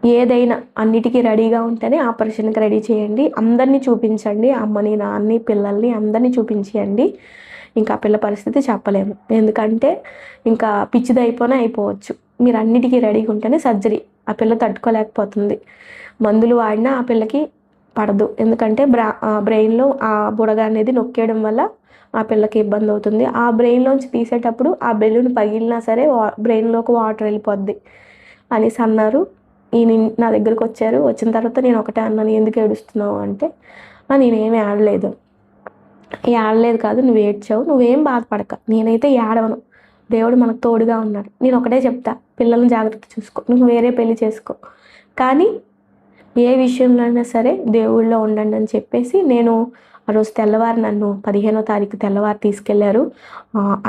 ఏదైనా అన్నిటికీ రెడీగా ఉంటేనే ఆపరేషన్కి రెడీ చేయండి, అందరినీ చూపించండి, అమ్మని నాన్నని పిల్లల్ని అందరినీ చూపించేయండి. ఇంకా పిల్ల పరిస్థితి చెప్పలేము, ఎందుకంటే ఇంకా పిచ్చిది అయిపోవచ్చు. మీరు అన్నిటికీ రెడీగా ఉంటేనే సర్జరీ. ఆ పిల్ల తట్టుకోలేకపోతుంది, మందులు వాడినా ఆ పిల్లకి పడదు, ఎందుకంటే బ్రెయిన్లో ఆ బుడగ అనేది నొక్కేయడం వల్ల ఆ పిల్లకి ఇబ్బంది అవుతుంది. ఆ బ్రెయిన్లోంచి తీసేటప్పుడు ఆ బెలూన్ పగిలినా సరే బ్రెయిన్లోకి వాటర్ వెళ్ళిపోద్ది అనేసి అన్నారు. ఈయన నా దగ్గరకు వచ్చారు. వచ్చిన తర్వాత నేను ఒకటే అన్నాను, ఎందుకు ఏడుస్తున్నావు అంటే, నేనేమి ఏడలేదు కాదు, నువ్వు ఏడ్చావు, నువ్వేం బాధపడక, నేనైతే ఏడవను, దేవుడు మనకు తోడుగా ఉన్నాడు. నేను ఒకటే చెప్తా, పిల్లల్ని జాగ్రత్త చూసుకో, నువ్వు వేరే పెళ్లి చేసుకో, కానీ ఏ విషయంలో అయినా సరే దేవుళ్ళో ఉండండి అని చెప్పేసి, నేను ఆ రోజు తెల్లవారు నన్ను 15వ తారీఖు తెల్లవారు తీసుకెళ్లారు.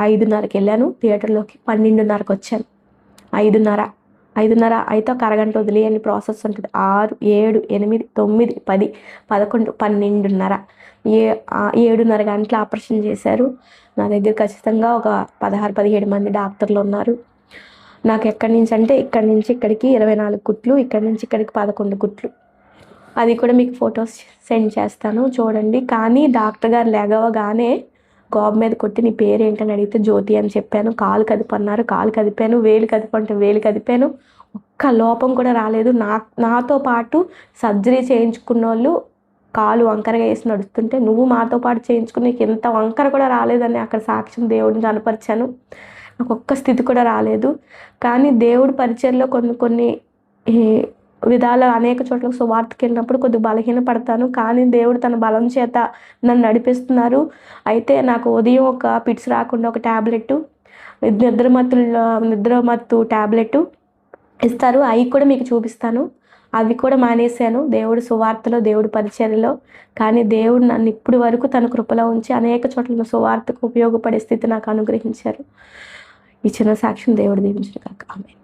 5:30కి వెళ్ళాను థియేటర్లోకి, 12:30కి వచ్చాను. 5:30 అయితే ఒక అరగంట వదిలేయని ప్రాసెస్ ఉంటుంది. 6, 7, 8, 9, 10, 11, 12:30, 7:30 గంటల ఆపరేషన్ చేశారు. నా దగ్గర ఖచ్చితంగా ఒక 16-17 మంది డాక్టర్లు ఉన్నారు. నాకు ఎక్కడి నుంచి అంటే, ఇక్కడి నుంచి ఇక్కడికి 24 కుట్లు, ఇక్కడి నుంచి ఇక్కడికి 11 కుట్లు. అది కూడా మీకు ఫొటోస్ సెండ్ చేస్తాను, చూడండి. కానీ డాక్టర్ గారు లేగవగానే గోబ్ మీద కొట్టి, నీ పేరు ఏంటని అడిగితే జ్యోతి అని చెప్పాను. కాలు కదిపన్నారు, కాలు కదిపాను, వేలు కదిపంటే వేలు కదిపాను. ఒక్క లోపం కూడా రాలేదు. నాతో పాటు సర్జరీ చేయించుకున్న వాళ్ళు కాలు వంకరగా వేసి నడుస్తుంటే, నువ్వు మాతో పాటు చేయించుకుని నీకు ఎంత వంకర కూడా రాలేదని అక్కడ సాక్ష్యం దేవుడిని కనపరిచాను. నాకు ఒక్క స్థితి కూడా రాలేదు. కానీ దేవుడి పరిచయంలో కొన్ని విధాలు అనేక చోట్ల సువార్తకి వెళ్ళినప్పుడు కొద్దిగా బలహీన పడతాను, కానీ దేవుడు తన బలం చేత నన్ను నడిపిస్తున్నారు. అయితే నాకు ఉదయం ఒక పిట్స్ రాకుండా ఒక ట్యాబ్లెట్, నిద్రమత్తు ట్యాబ్లెట్ ఇస్తారు, అవి కూడా మీకు చూపిస్తాను. అవి కూడా మానేశాను దేవుడు సువార్తలో, దేవుడి పరిచర్యలో. కానీ దేవుడు నన్ను ఇప్పటి వరకు తన కృపలో ఉంచి అనేక చోట్ల సువార్తకు ఉపయోగపడే స్థితి నాకు అనుగ్రహించారు. ఈ చిన్న సాక్ష్యం దేవుడు దీవించును గాక. ఆమేన్.